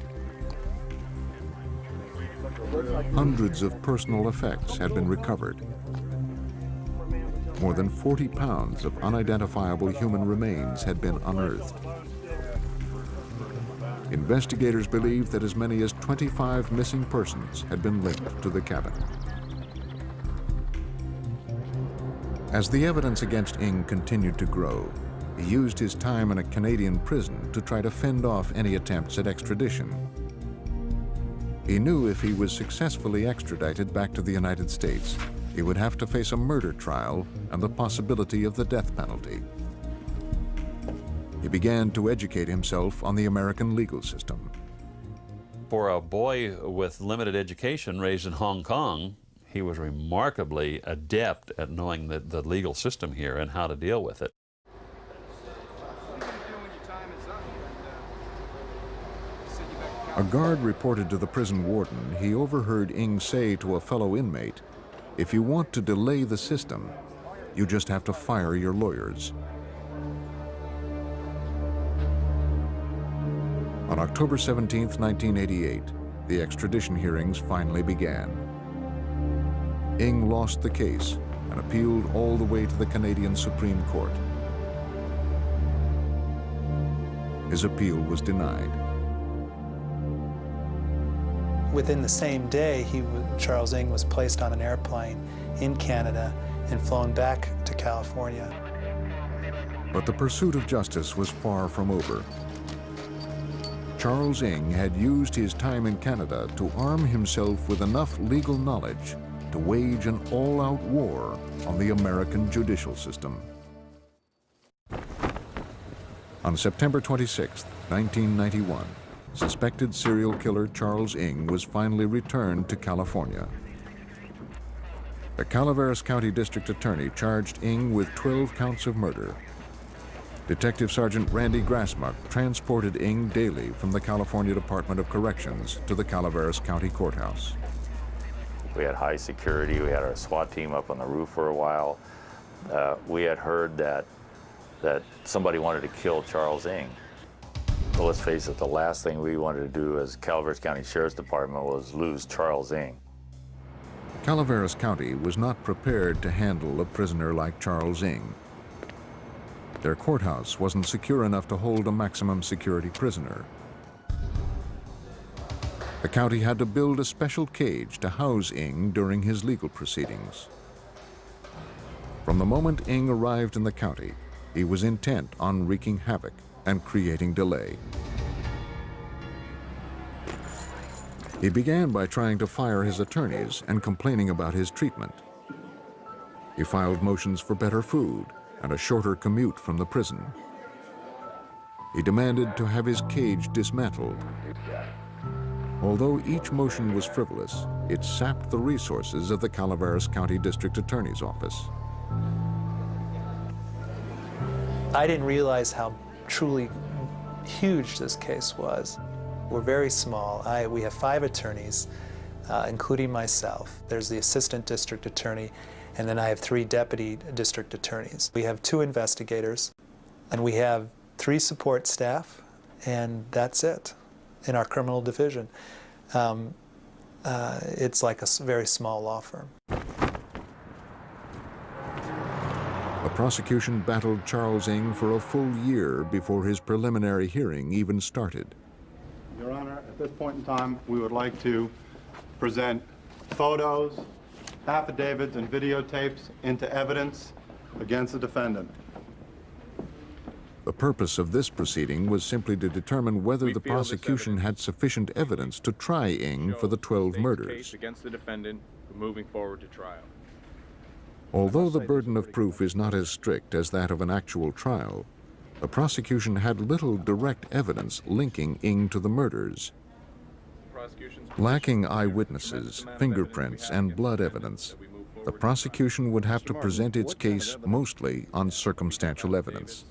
Hundreds of personal effects had been recovered. More than 40 pounds of unidentifiable human remains had been unearthed. Investigators believe that as many as 25 missing persons had been linked to the cabin. As the evidence against Ng continued to grow, he used his time in a Canadian prison to try to fend off any attempts at extradition. He knew if he was successfully extradited back to the United States, he would have to face a murder trial and the possibility of the death penalty. He began to educate himself on the American legal system. For a boy with limited education raised in Hong Kong, he was remarkably adept at knowing the legal system here and how to deal with it. A guard reported to the prison warden he overheard Ng say to a fellow inmate, "If you want to delay the system, you just have to fire your lawyers." On October 17, 1988, the extradition hearings finally began. Ng lost the case and appealed all the way to the Canadian Supreme Court. His appeal was denied. Within the same day, Charles Ng was placed on an airplane in Canada and flown back to California. But the pursuit of justice was far from over. Charles Ng had used his time in Canada to arm himself with enough legal knowledge to wage an all-out war on the American judicial system. On September 26, 1991, suspected serial killer Charles Ng was finally returned to California. The Calaveras County District Attorney charged Ng with 12 counts of murder. Detective Sergeant Randy Grassmuck transported Ng daily from the California Department of Corrections to the Calaveras County Courthouse. We had high security. We had our SWAT team up on the roof for a while. We had heard that somebody wanted to kill Charles Ng. Well, let's face it, the last thing we wanted to do as Calaveras County Sheriff's Department was lose Charles Ng. Calaveras County was not prepared to handle a prisoner like Charles Ng. Their courthouse wasn't secure enough to hold a maximum security prisoner. The county had to build a special cage to house Ng during his legal proceedings. From the moment Ng arrived in the county, he was intent on wreaking havoc and creating delay. He began by trying to fire his attorneys and complaining about his treatment. He filed motions for better food and a shorter commute from the prison. He demanded to have his cage dismantled. Although each motion was frivolous, it sapped the resources of the Calaveras County District Attorney's Office. I didn't realize how truly huge this case was. We're very small. We have 5 attorneys, including myself. There's the assistant district attorney, and then I have 3 deputy district attorneys. We have 2 investigators, and we have 3 support staff, and that's it in our criminal division. It's like a very small law firm. The prosecution battled Charles Ng for a full year before his preliminary hearing even started. Your Honor, at this point in time, we would like to present photos affidavits and videotapes into evidence against the defendant. The purpose of this proceeding was simply to determine whether the prosecution had sufficient evidence to try Ng for the 12 murders. Against the defendant, moving forward to trial. Although the burden of proof is not as strict as that of an actual trial, the prosecution had little direct evidence linking Ng to the murders. Lacking eyewitnesses, fingerprints, and blood evidence, the prosecution would have to present its case mostly on circumstantial evidence.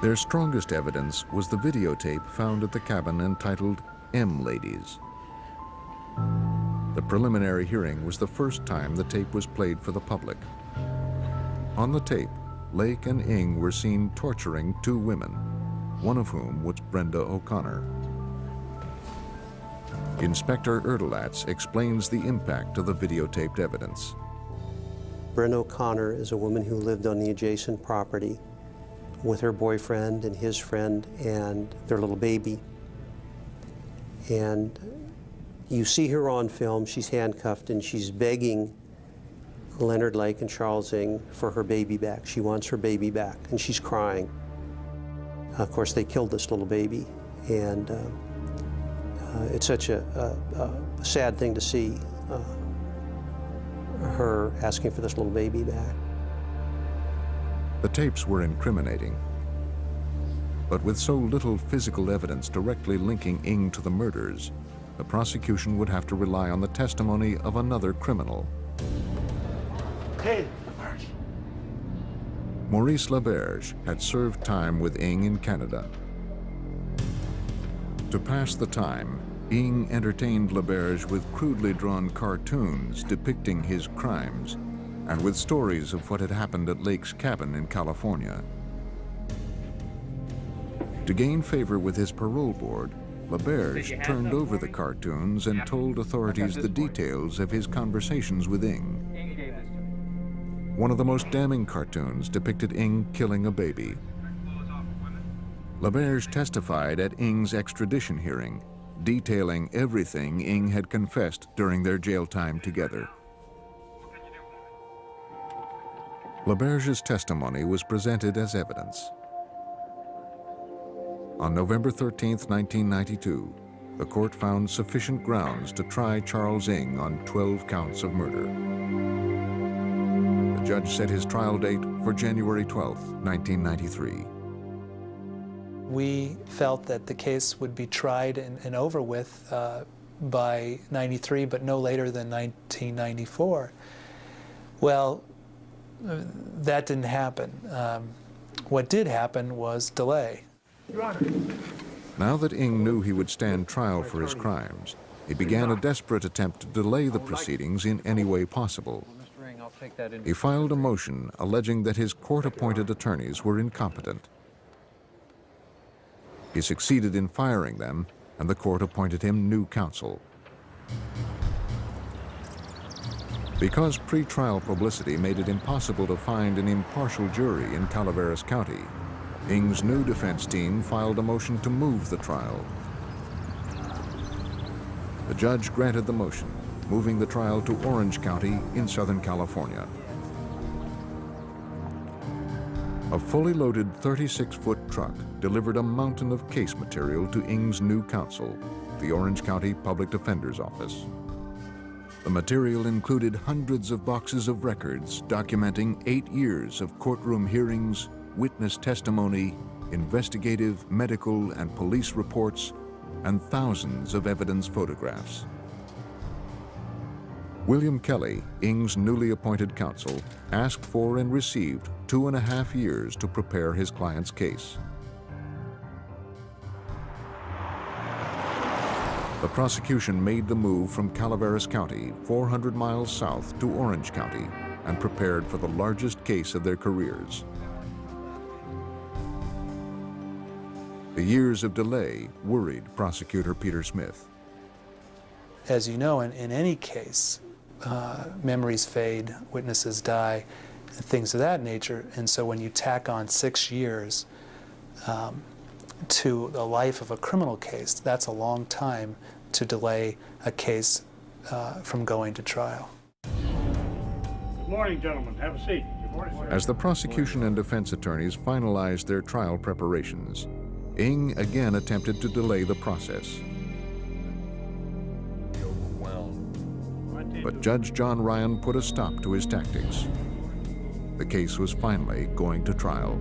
Their strongest evidence was the videotape found at the cabin entitled M Ladies. The preliminary hearing was the first time the tape was played for the public. On the tape, Lake and Ng were seen torturing two women, one of whom was Brenda O'Connor. Inspector Erdelatz explains the impact of the videotaped evidence. Brenda O'Connor is a woman who lived on the adjacent property with her boyfriend and his friend and their little baby. And you see her on film, she's handcuffed and she's begging Leonard Lake and Charles Ng for her baby back. She wants her baby back and she's crying. Of course, they killed this little baby, and it's such a sad thing to see her asking for this little baby back. The tapes were incriminating, but with so little physical evidence directly linking Ng to the murders, the prosecution would have to rely on the testimony of another criminal. Hey, Maurice Laberge had served time with Ng in Canada. To pass the time, Ng entertained Laberge with crudely drawn cartoons depicting his crimes and with stories of what had happened at Lake's cabin in California. To gain favor with his parole board, Laberge turned over the cartoons and told authorities the details of his conversations with Ng. One of the most damning cartoons depicted Ng killing a baby. Laberge testified at Ng's extradition hearing, detailing everything Ng had confessed during their jail time together. Laberge's testimony was presented as evidence. On November 13, 1992, the court found sufficient grounds to try Charles Ng on 12 counts of murder. The judge set his trial date for January 12, 1993. We felt that the case would be tried and over with by '93, but no later than 1994. Well, that didn't happen. What did happen was delay. Now that Ng knew he would stand trial for his crimes, he began a desperate attempt to delay the proceedings in any way possible. He filed a motion alleging that his court-appointed attorneys were incompetent. He succeeded in firing them, and the court appointed him new counsel. Because pre-trial publicity made it impossible to find an impartial jury in Calaveras County, Ng's new defense team filed a motion to move the trial. The judge granted the motion, moving the trial to Orange County in Southern California. A fully loaded 36-foot truck delivered a mountain of case material to Ng's new counsel, the Orange County Public Defender's Office. The material included hundreds of boxes of records documenting 8 years of courtroom hearings, witness testimony, investigative, medical, and police reports, and thousands of evidence photographs. William Kelly, Ng's newly appointed counsel, asked for and received 2.5 years to prepare his client's case. The prosecution made the move from Calaveras County, 400 miles south, to Orange County, and prepared for the largest case of their careers. The years of delay worried prosecutor Peter Smith. As you know, in any case, memories fade, witnesses die, things of that nature. And so when you tack on 6 years to the life of a criminal case, that's a long time to delay a case from going to trial. Good morning, gentlemen. Have a seat. Good morning, sir. As the prosecution and defense attorneys finalized their trial preparations, Ng again attempted to delay the process. But Judge John Ryan put a stop to his tactics. The case was finally going to trial.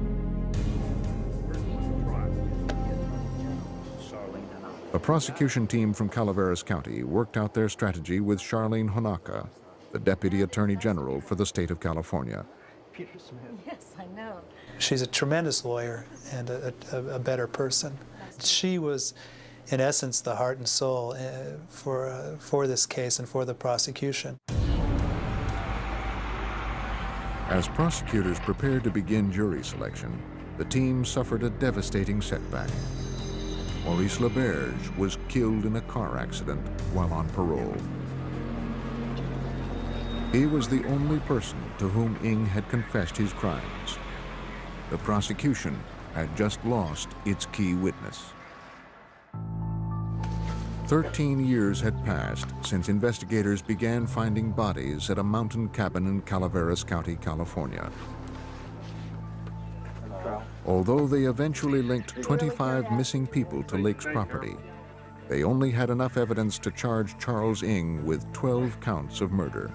A prosecution team from Calaveras County worked out their strategy with Charlene Honaka, the Deputy Attorney General for the state of California. Yes, I know. She's a tremendous lawyer and a better person. She was, in essence, the heart and soul for this case and for the prosecution. As prosecutors prepared to begin jury selection, the team suffered a devastating setback. Maurice LeBerge was killed in a car accident while on parole. He was the only person to whom Ng had confessed his crimes. The prosecution had just lost its key witness. 13 years had passed since investigators began finding bodies at a mountain cabin in Calaveras County, California. Although they eventually linked 25 missing people to Lake's property, they only had enough evidence to charge Charles Ng with 12 counts of murder.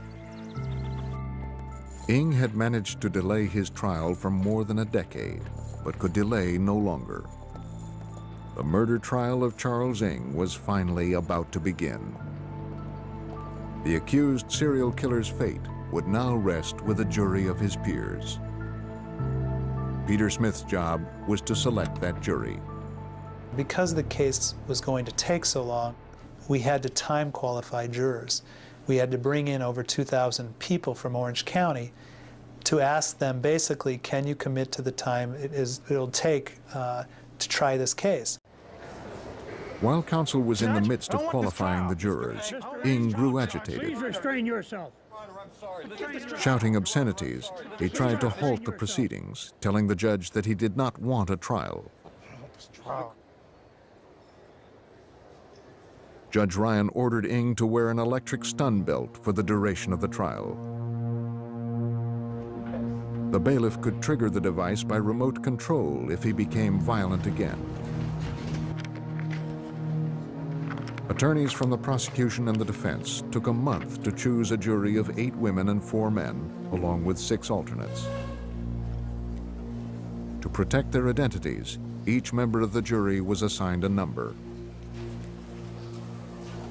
Ng had managed to delay his trial for more than a decade, but could delay no longer. The murder trial of Charles Ng was finally about to begin. The accused serial killer's fate would now rest with a jury of his peers. Peter Smith's job was to select that jury. Because the case was going to take so long, we had to time qualify jurors. We had to bring in over 2,000 people from Orange County to ask them basically, can you commit to the time it'll take to try this case? While counsel was in the midst of qualifying the jurors, Ng grew agitated. Please restrain yourself. Shouting obscenities, he tried to halt the proceedings, telling the judge that he did not want a trial. Judge Ryan ordered Ng to wear an electric stun belt for the duration of the trial. The bailiff could trigger the device by remote control if he became violent again. Attorneys from the prosecution and the defense took a month to choose a jury of 8 women and 4 men, along with 6 alternates. To protect their identities, each member of the jury was assigned a number.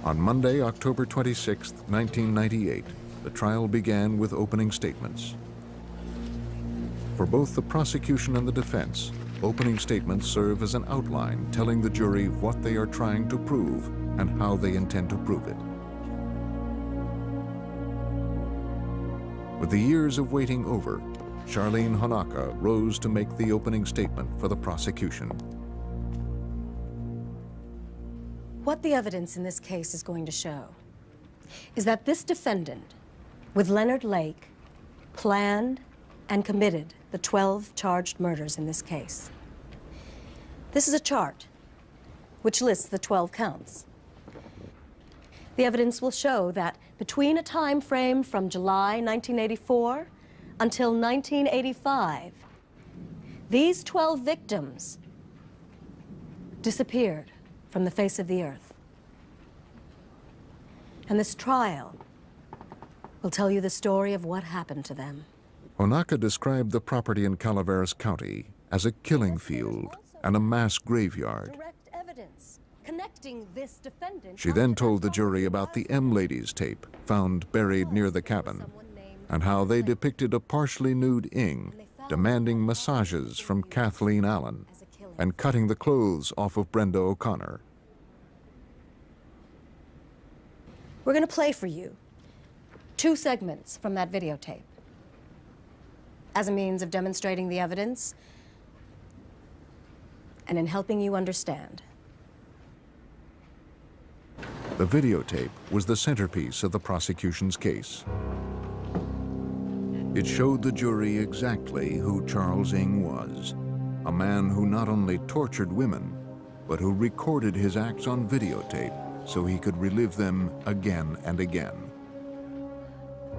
On Monday, October 26, 1998, the trial began with opening statements. For both the prosecution and the defense, opening statements serve as an outline telling the jury what they are trying to prove and how they intend to prove it. With the years of waiting over, Charlene Honaka rose to make the opening statement for the prosecution. What the evidence in this case is going to show is that this defendant, with Leonard Lake, planned and committed the 12 charged murders in this case. This is a chart which lists the 12 counts. The evidence will show that between a time frame from July 1984 until 1985, these 12 victims disappeared from the face of the earth. And this trial will tell you the story of what happened to them. Honaka described the property in Calaveras County as a killing field and a mass graveyard. Direct evidence connecting this defendant. She then told the jury about the M Ladies tape found buried near the cabin and how they depicted a partially nude Ng demanding massages from Kathleen Allen and cutting the clothes off of Brenda O'Connor. We're going to play for you 2 segments from that videotape as a means of demonstrating the evidence and in helping you understand. The videotape was the centerpiece of the prosecution's case. It showed the jury exactly who Charles Ng was, a man who not only tortured women, but who recorded his acts on videotape so he could relive them again and again.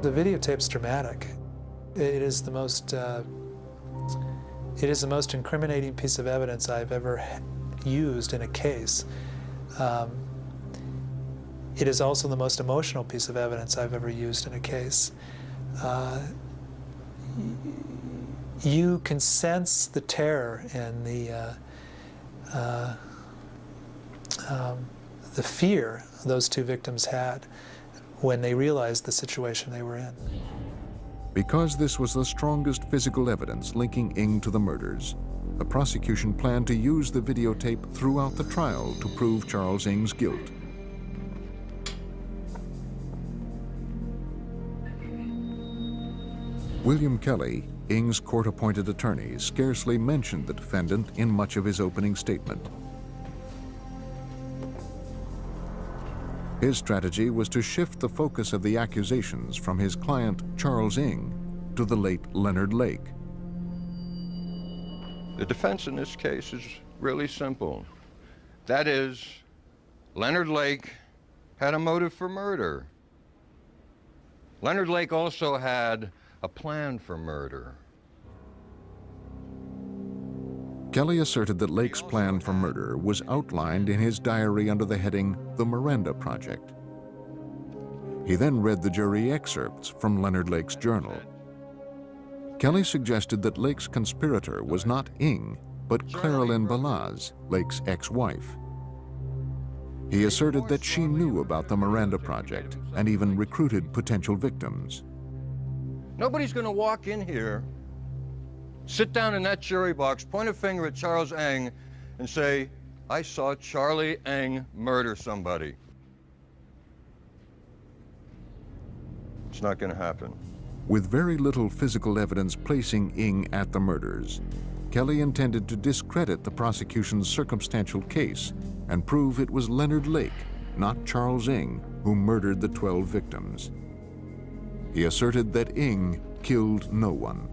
The videotape's dramatic. It is the most incriminating piece of evidence I've ever used in a case. It is also the most emotional piece of evidence I've ever used in a case. You can sense the terror and the fear those two victims had when they realized the situation they were in. Because this was the strongest physical evidence linking Ng to the murders, the prosecution planned to use the videotape throughout the trial to prove Charles Ng's guilt. William Kelly, Ng's court-appointed attorney, scarcely mentioned the defendant in much of his opening statement. His strategy was to shift the focus of the accusations from his client, Charles Ng, to the late Leonard Lake. The defense in this case is really simple. That is, Leonard Lake had a motive for murder. Leonard Lake also had a plan for murder. Kelly asserted that Lake's plan for murder was outlined in his diary under the heading The Miranda Project. He then read the jury excerpts from Leonard Lake's journal. Kelly suggested that Lake's conspirator was not Ng, but Claralyn Balaz, Lake's ex-wife. He asserted that she knew about the Miranda Project and even recruited potential victims. Nobody's going to walk in here, sit down in that jury box, point a finger at Charles Ng, and say, I saw Charlie Ng murder somebody. It's not going to happen. With very little physical evidence placing Ng at the murders, Kelly intended to discredit the prosecution's circumstantial case and prove it was Leonard Lake, not Charles Ng, who murdered the 12 victims. He asserted that Ng killed no one.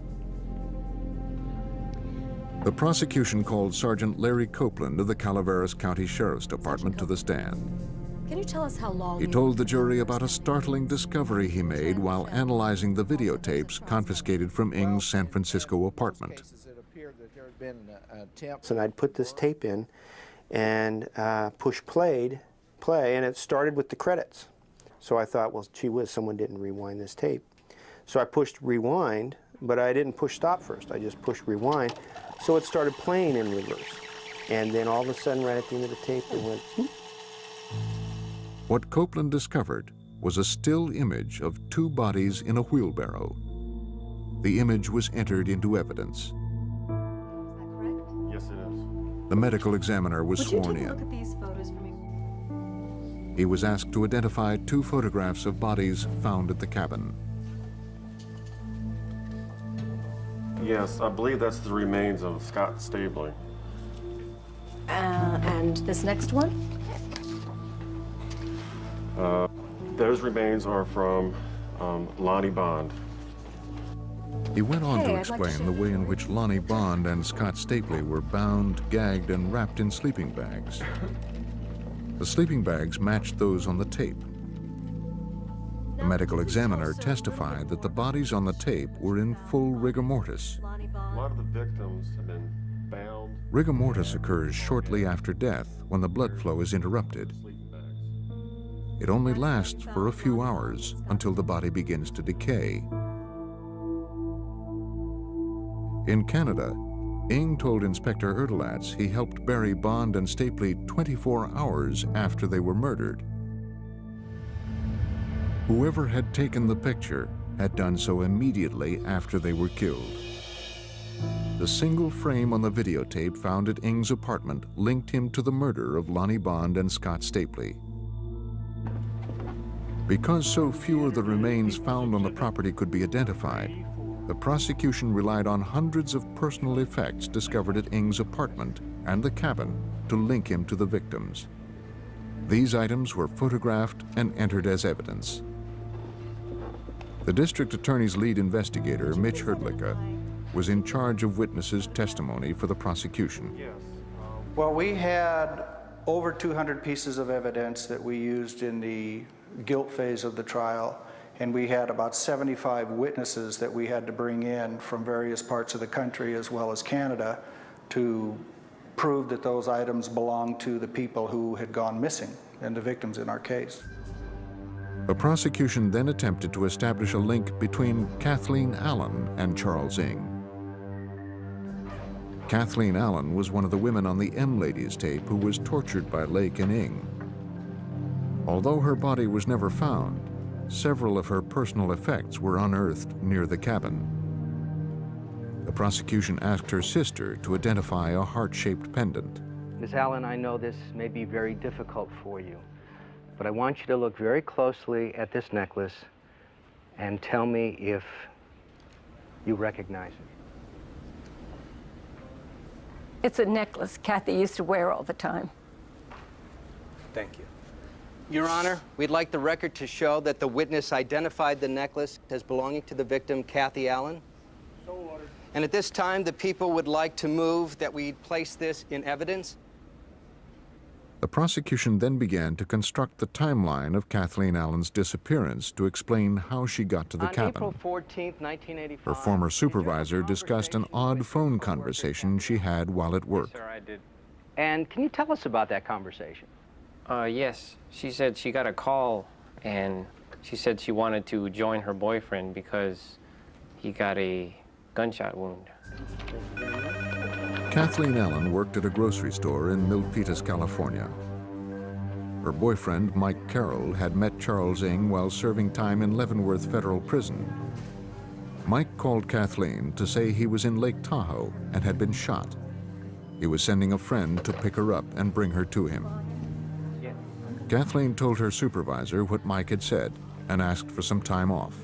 The prosecution called Sergeant Larry Copeland of the Calaveras County Sheriff's Department to the stand. Can you tell us how long He told the jury about a startling discovery he made while analyzing the videotapes confiscated from Ng's San Francisco apartment. And I'd put this tape in and push play, and it started with the credits. So I thought, well, gee whiz, someone didn't rewind this tape. So I pushed rewind, but I didn't push stop first. I just pushed rewind. So it started playing in reverse. And then all of a sudden, right at the end of the tape, it went, whoop. What Copeland discovered was a still image of 2 bodies in a wheelbarrow. The image was entered into evidence. Is that correct? Yes, it is. The medical examiner was sworn Would you take a in. look at these photos for me? He was asked to identify 2 photographs of bodies found at the cabin. Yes, I believe that's the remains of Scott Stabley. And this next one? Those remains are from Lonnie Bond. He went on to I'd like explain to the way in which Lonnie Bond and Scott Stapley were bound, gagged, and wrapped in sleeping bags. The sleeping bags matched those on the tape. The medical examiner testified that the bodies on the tape were in full rigor mortis. A lot of the victims have been bound. Rigor mortis occurs shortly after death when the blood flow is interrupted. It only lasts for a few hours until the body begins to decay. In Canada, Ng told Inspector Erdelatz he helped bury Bond and Stapley 24 hours after they were murdered. Whoever had taken the picture had done so immediately after they were killed. The single frame on the videotape found at Ng's apartment linked him to the murder of Lonnie Bond and Scott Stapley. Because so few of the remains found on the property could be identified, the prosecution relied on hundreds of personal effects discovered at Ng's apartment and the cabin to link him to the victims. These items were photographed and entered as evidence. The district attorney's lead investigator, Mitch Herdlicka, was in charge of witnesses' testimony for the prosecution. Well, we had over 200 pieces of evidence that we used in the guilt phase of the trial, and we had about 75 witnesses that we had to bring in from various parts of the country as well as Canada to prove that those items belonged to the people who had gone missing and the victims in our case. The prosecution then attempted to establish a link between Kathleen Allen and Charles Ng. Kathleen Allen was one of the women on the M Ladies tape who was tortured by Lake and Ng. Although her body was never found, several of her personal effects were unearthed near the cabin. The prosecution asked her sister to identify a heart-shaped pendant. Ms. Allen, I know this may be very difficult for you, but I want you to look very closely at this necklace and tell me if you recognize it. It's a necklace Kathy used to wear all the time. Thank you. Your Honor, we'd like the record to show that the witness identified the necklace as belonging to the victim, Kathy Allen. So ordered. And at this time, the people would like to move that we place this in evidence. The prosecution then began to construct the timeline of Kathleen Allen's disappearance to explain how she got to the cabin. On April 14th, 1985... Her former supervisor discussed an odd phone conversation she had while at work. Yes, sir, I did. And can you tell us about that conversation? Yes. She said she got a call, and she said she wanted to join her boyfriend because he got a gunshot wound. Kathleen Allen worked at a grocery store in Milpitas, California. Her boyfriend, Mike Carroll, had met Charles Ng while serving time in Leavenworth Federal Prison. Mike called Kathleen to say he was in Lake Tahoe and had been shot. He was sending a friend to pick her up and bring her to him. Kathleen told her supervisor what Mike had said and asked for some time off.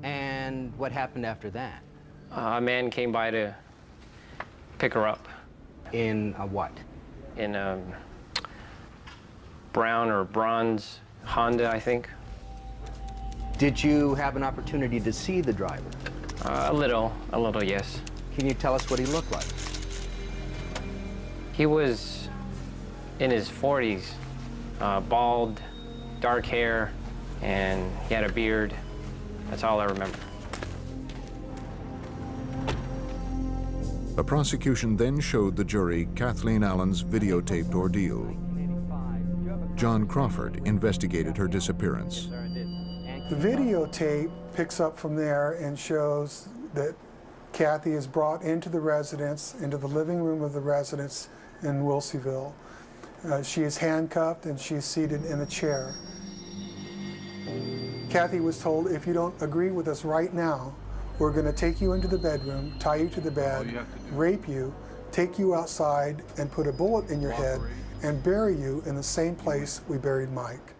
And what happened after that? A man came by to pick her up. In a what? In a brown or bronze Honda, I think. Did you have an opportunity to see the driver? A little, yes. Can you tell us what he looked like? He was in his 40s, bald, dark hair, and he had a beard. That's all I remember. The prosecution then showed the jury Kathleen Allen's videotaped ordeal. John Crawford investigated her disappearance. The videotape picks up from there and shows that Kathy is brought into the residence, into the living room of the residence in Wilseyville. She is handcuffed and she is seated in a chair. Kathy was told, if you don't agree with us right now, we're going to take you into the bedroom, tie you to the bed, rape you, take you outside and put a bullet in your head and bury you in the same place we buried Mike,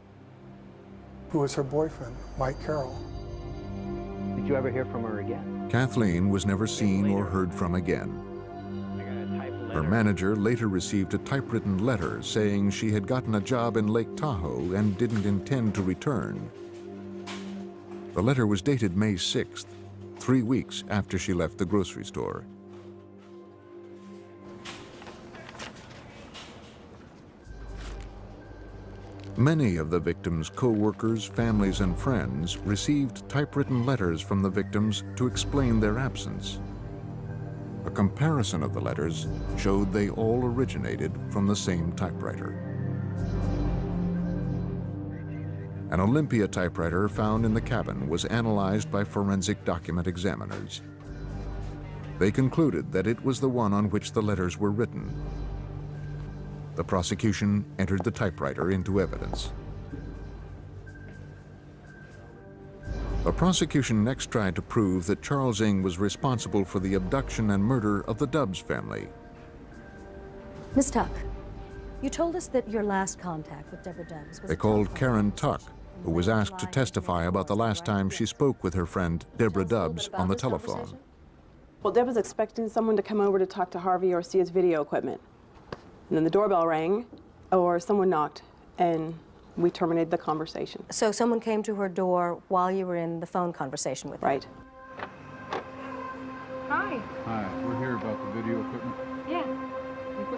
who was her boyfriend, Mike Carroll. Did you ever hear from her again? Kathleen was never seen or heard from again. Her manager later received a typewritten letter saying she had gotten a job in Lake Tahoe and didn't intend to return. The letter was dated May 6th, 3 weeks after she left the grocery store. Many of the victims' co-workers, families, and friends received typewritten letters from the victims to explain their absence. A comparison of the letters showed they all originated from the same typewriter. An Olympia typewriter found in the cabin was analyzed by forensic document examiners. They concluded that it was the one on which the letters were written. The prosecution entered the typewriter into evidence. The prosecution next tried to prove that Charles Ng was responsible for the abduction and murder of the Dubs family. Miss Tuck, you told us that your last contact with Deborah Dubs was... They called Karen Tuck, who was asked to testify about the last time she spoke with her friend Deborah Dubs on the telephone. Well, Deb was expecting someone to come over to talk to Harvey or see his video equipment. And then the doorbell rang, or someone knocked, and we terminated the conversation. So someone came to her door while you were in the phone conversation with her? Right. Hi. Hi, we're here about the video equipment. Yeah.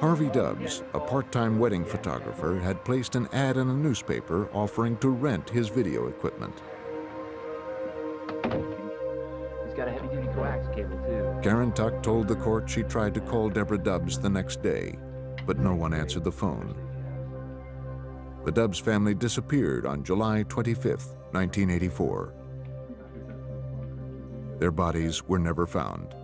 Harvey Dubbs, a part-time wedding photographer, had placed an ad in a newspaper offering to rent his video equipment. He's got a heavy-duty coax cable, too. Karen Tuck told the court she tried to call Deborah Dubbs the next day, but no one answered the phone. The Dubbs family disappeared on July 25th, 1984. Their bodies were never found.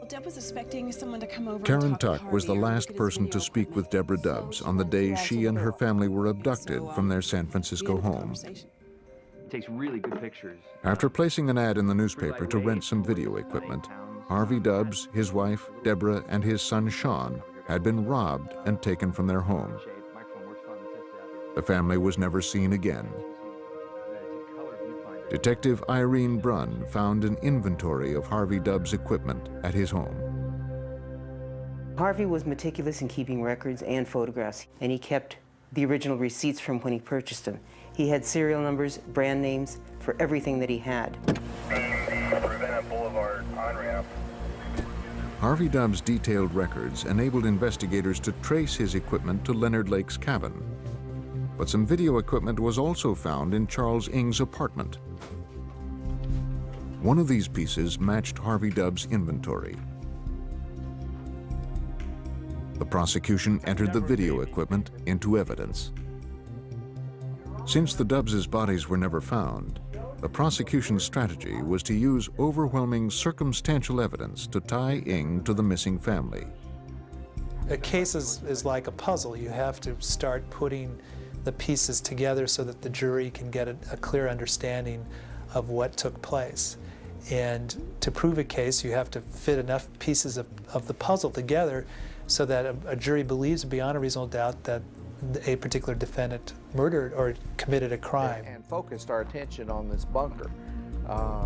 Deb was expecting someone to come over. Karen Tuck was the last person to speak with Deborah Dubbs on the day she and her family were abducted from their San Francisco home. Takes really good pictures. After placing an ad in the newspaper to rent some video equipment, Harvey Dubbs, his wife, Deborah, and his son, Sean, had been robbed and taken from their home. The family was never seen again. Detective Irene Brunn found an inventory of Harvey Dubbs' equipment at his home. Harvey was meticulous in keeping records and photographs, and he kept the original receipts from when he purchased them. He had serial numbers, brand names for everything that he had. Boulevard on-ramp. Harvey Dubbs' detailed records enabled investigators to trace his equipment to Leonard Lake's cabin. But some video equipment was also found in Charles Ng's apartment. One of these pieces matched Harvey Dubbs' inventory. The prosecution entered the video equipment into evidence. Since the Dubbs' bodies were never found, the prosecution's strategy was to use overwhelming circumstantial evidence to tie Ng to the missing family. A case is like a puzzle. You have to start putting the pieces together so that the jury can get a clear understanding of what took place. And to prove a case, you have to fit enough pieces of the puzzle together so that a jury believes beyond a reasonable doubt that a particular defendant murdered or committed a crime. And focused our attention on this bunker.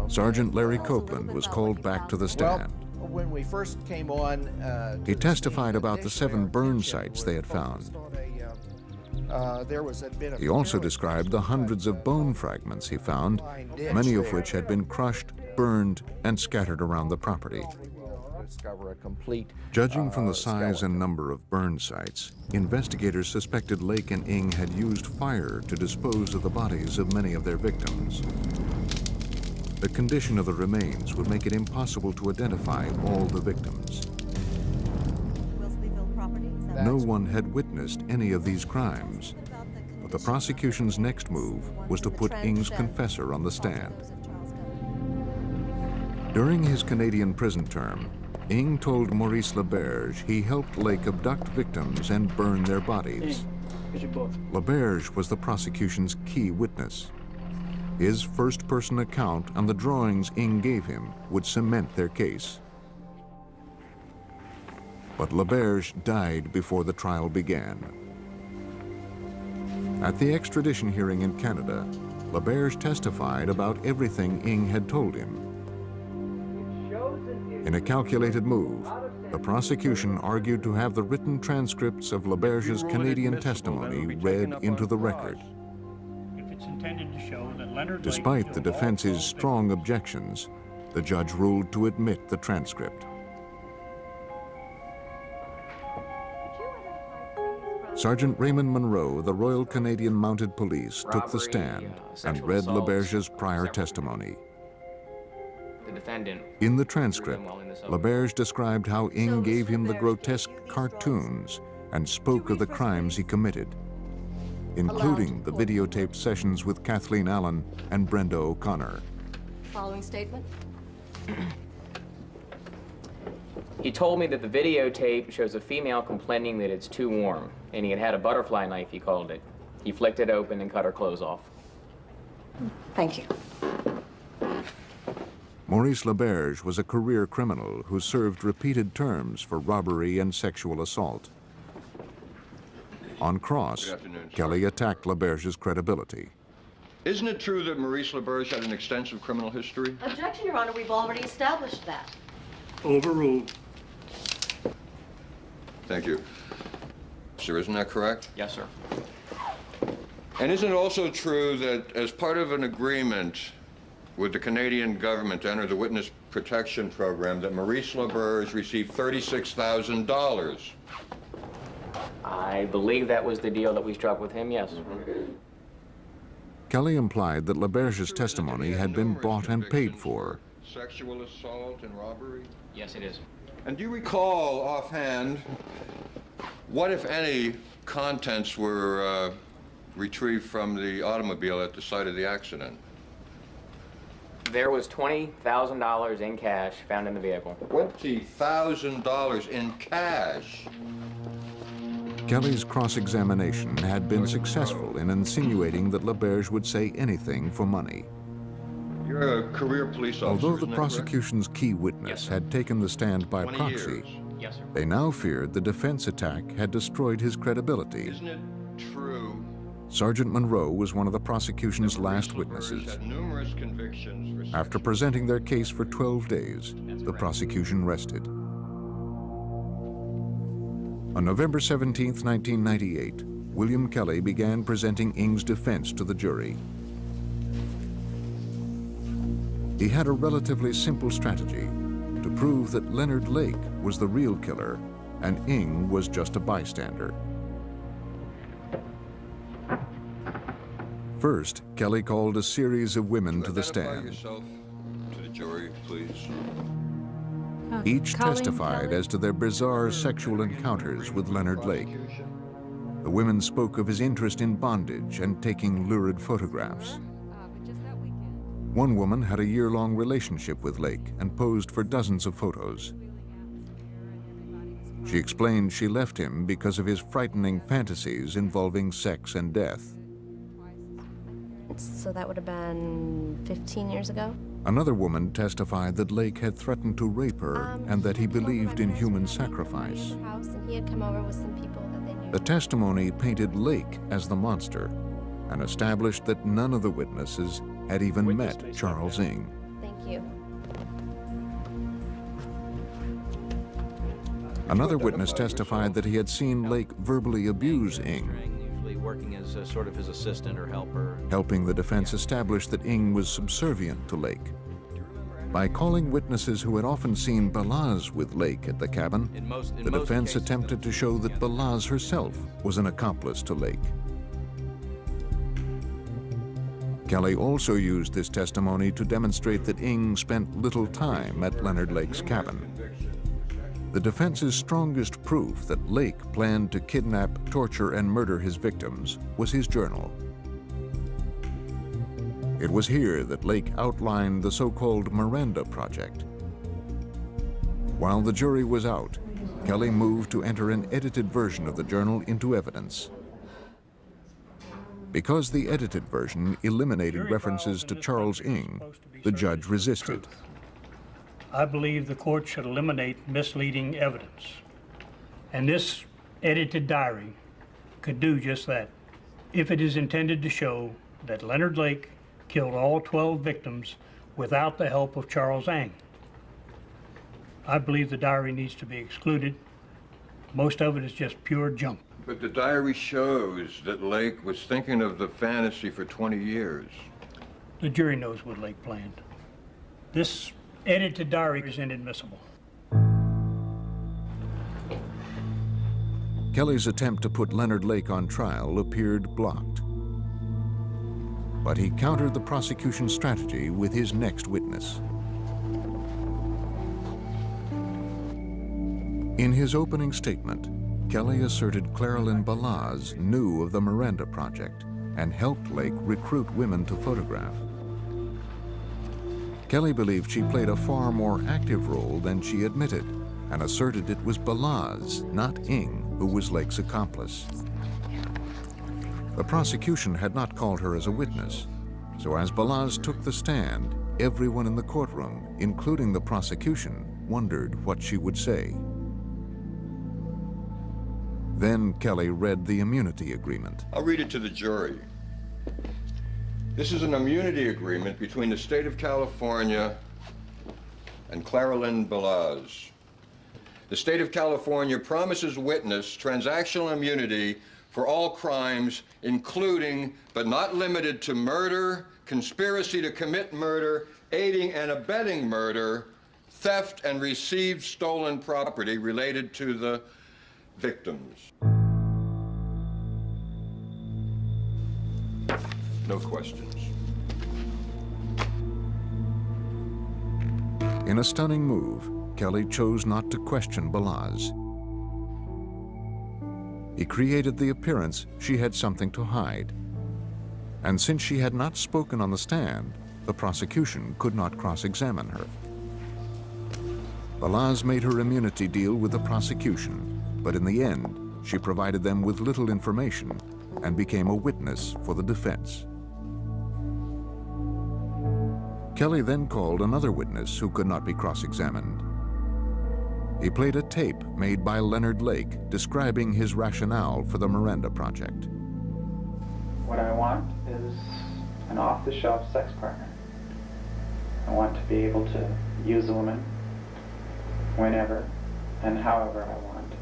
Sergeant Larry Copeland was called back to the stand. Well, when we first came on, he testified about the 7 burn sites they had found. He also described the hundreds of bone fragments he found, many of which had been crushed, burned, and scattered around the property. Judging from the size and number of burn sites, investigators suspected Lake and Ng had used fire to dispose of the bodies of many of their victims. The condition of the remains would make it impossible to identify all the victims. No one had witnessed any of these crimes, but the prosecution's next move was to put Ng's confessor on the stand. During his Canadian prison term, Ng told Maurice LaBerge he helped Lake abduct victims and burn their bodies. LaBerge was the prosecution's key witness. His first-person account on the drawings Ng gave him would cement their case. But LaBerge died before the trial began. At the extradition hearing in Canada, LaBerge testified about everything Ng had told him. In a calculated move, the prosecution argued to have the written transcripts of LaBerge's Canadian testimony read into the record. Despite the defense's strong objections, the judge ruled to admit the transcript. Sergeant Raymond Monroe of the Royal Canadian Mounted Police took the stand and read LaBerge's prior testimony. The defendant. In the transcript, LaBerge described how Ng gave him the grotesque cartoons and spoke of the crimes he committed, including the videotaped sessions with Kathleen Allen and Brenda O'Connor. Following statement. He told me that the videotape shows a female complaining that it's too warm, and he had a butterfly knife, he called it. He flicked it open and cut her clothes off. Thank you. Maurice LaBerge was a career criminal who served repeated terms for robbery and sexual assault. On cross, Kelly attacked LaBerge's credibility. Isn't it true that Maurice LaBerge had an extensive criminal history? Objection, Your Honor. We've already established that. Overruled. Thank you. Sir, isn't that correct? Yes, sir. And isn't it also true that as part of an agreement with the Canadian government to enter the witness protection program that Maurice LaBerge received $36,000. I believe that was the deal that we struck with him, yes. Kelly implied that LaBerge's testimony had been bought and paid for. Sexual assault and robbery? Yes, it is. And do you recall offhand what, if any, contents were retrieved from the automobile at the site of the accident? There was $20,000 in cash found in the vehicle. $20,000 in cash? Kelly's cross-examination had been successful in insinuating that LaBerge would say anything for money. You're a career police officer. Although the prosecution's key witness had taken the stand by proxy, they now feared the defense attack had destroyed his credibility. Isn't it true? Sergeant Monroe was one of the prosecution's last witnesses. Numerous convictions. After presenting their case for 12 days, the prosecution rested. On November 17, 1998, William Kelly began presenting Ng's defense to the jury. He had a relatively simple strategy to prove that Leonard Lake was the real killer and Ng was just a bystander. First, Kelly called a series of women to the stand. Yourself to the jury, please. Each testified as to their bizarre sexual encounters with Leonard Lake. The women spoke of his interest in bondage and taking lurid photographs. One woman had a year-long relationship with Lake and posed for dozens of photos. She explained she left him because of his frightening fantasies involving sex and death. So that would have been 15 years ago? Another woman testified that Lake had threatened to rape her and that he believed in human sacrifice. And he had come over with some people that they knew. The testimony painted Lake as the monster and established that none of the witnesses had even met Charles Ng. Thank you. Another witness testified that he had seen Lake verbally abuse Ng, usually working as sort of his assistant or helper. helping the defense establish that Ng was subservient to Lake. By calling witnesses who had often seen Balaz with Lake at the cabin, the defense attempted to show that Balaz herself was an accomplice to Lake. Kelly also used this testimony to demonstrate that Ng spent little time at Leonard Lake's cabin. The defense's strongest proof that Lake planned to kidnap, torture, and murder his victims was his journal. It was here that Lake outlined the so-called Miranda Project. While the jury was out, Kelly moved to enter an edited version of the journal into evidence. Because the edited version eliminated references to Charles Ng, the judge resisted. I believe the court should eliminate misleading evidence. And this edited diary could do just that, if it is intended to show that Leonard Lake killed all 12 victims without the help of Charles Ng. I believe the diary needs to be excluded. Most of it is just pure junk. But the diary shows that Lake was thinking of the fantasy for 20 years. The jury knows what Lake planned. This edited diary is inadmissible. Kelly's attempt to put Leonard Lake on trial appeared blocked. But he countered the prosecution's strategy with his next witness. In his opening statement, Kelly asserted Claralyn Balaz knew of the Miranda Project and helped Lake recruit women to photograph. Kelly believed she played a far more active role than she admitted and asserted it was Balaz, not Ng, who was Lake's accomplice. The prosecution had not called her as a witness, so as Balaz took the stand, everyone in the courtroom, including the prosecution, wondered what she would say. Then Kelly read the immunity agreement. I'll read it to the jury. This is an immunity agreement between the state of California and Claralyn Balaz. The state of California promises witness transactional immunity for all crimes, including but not limited to murder, conspiracy to commit murder, aiding and abetting murder, theft and received stolen property related to the victims. No questions. In a stunning move, Kelly chose not to question Balazs. He created the appearance she had something to hide. And since she had not spoken on the stand, the prosecution could not cross-examine her. Balazs made her immunity deal with the prosecution, but in the end, she provided them with little information and became a witness for the defense. Kelly then called another witness who could not be cross-examined. He played a tape made by Leonard Lake describing his rationale for the Miranda Project. What I want is an off-the-shelf sex partner. I want to be able to use a woman whenever and however I want.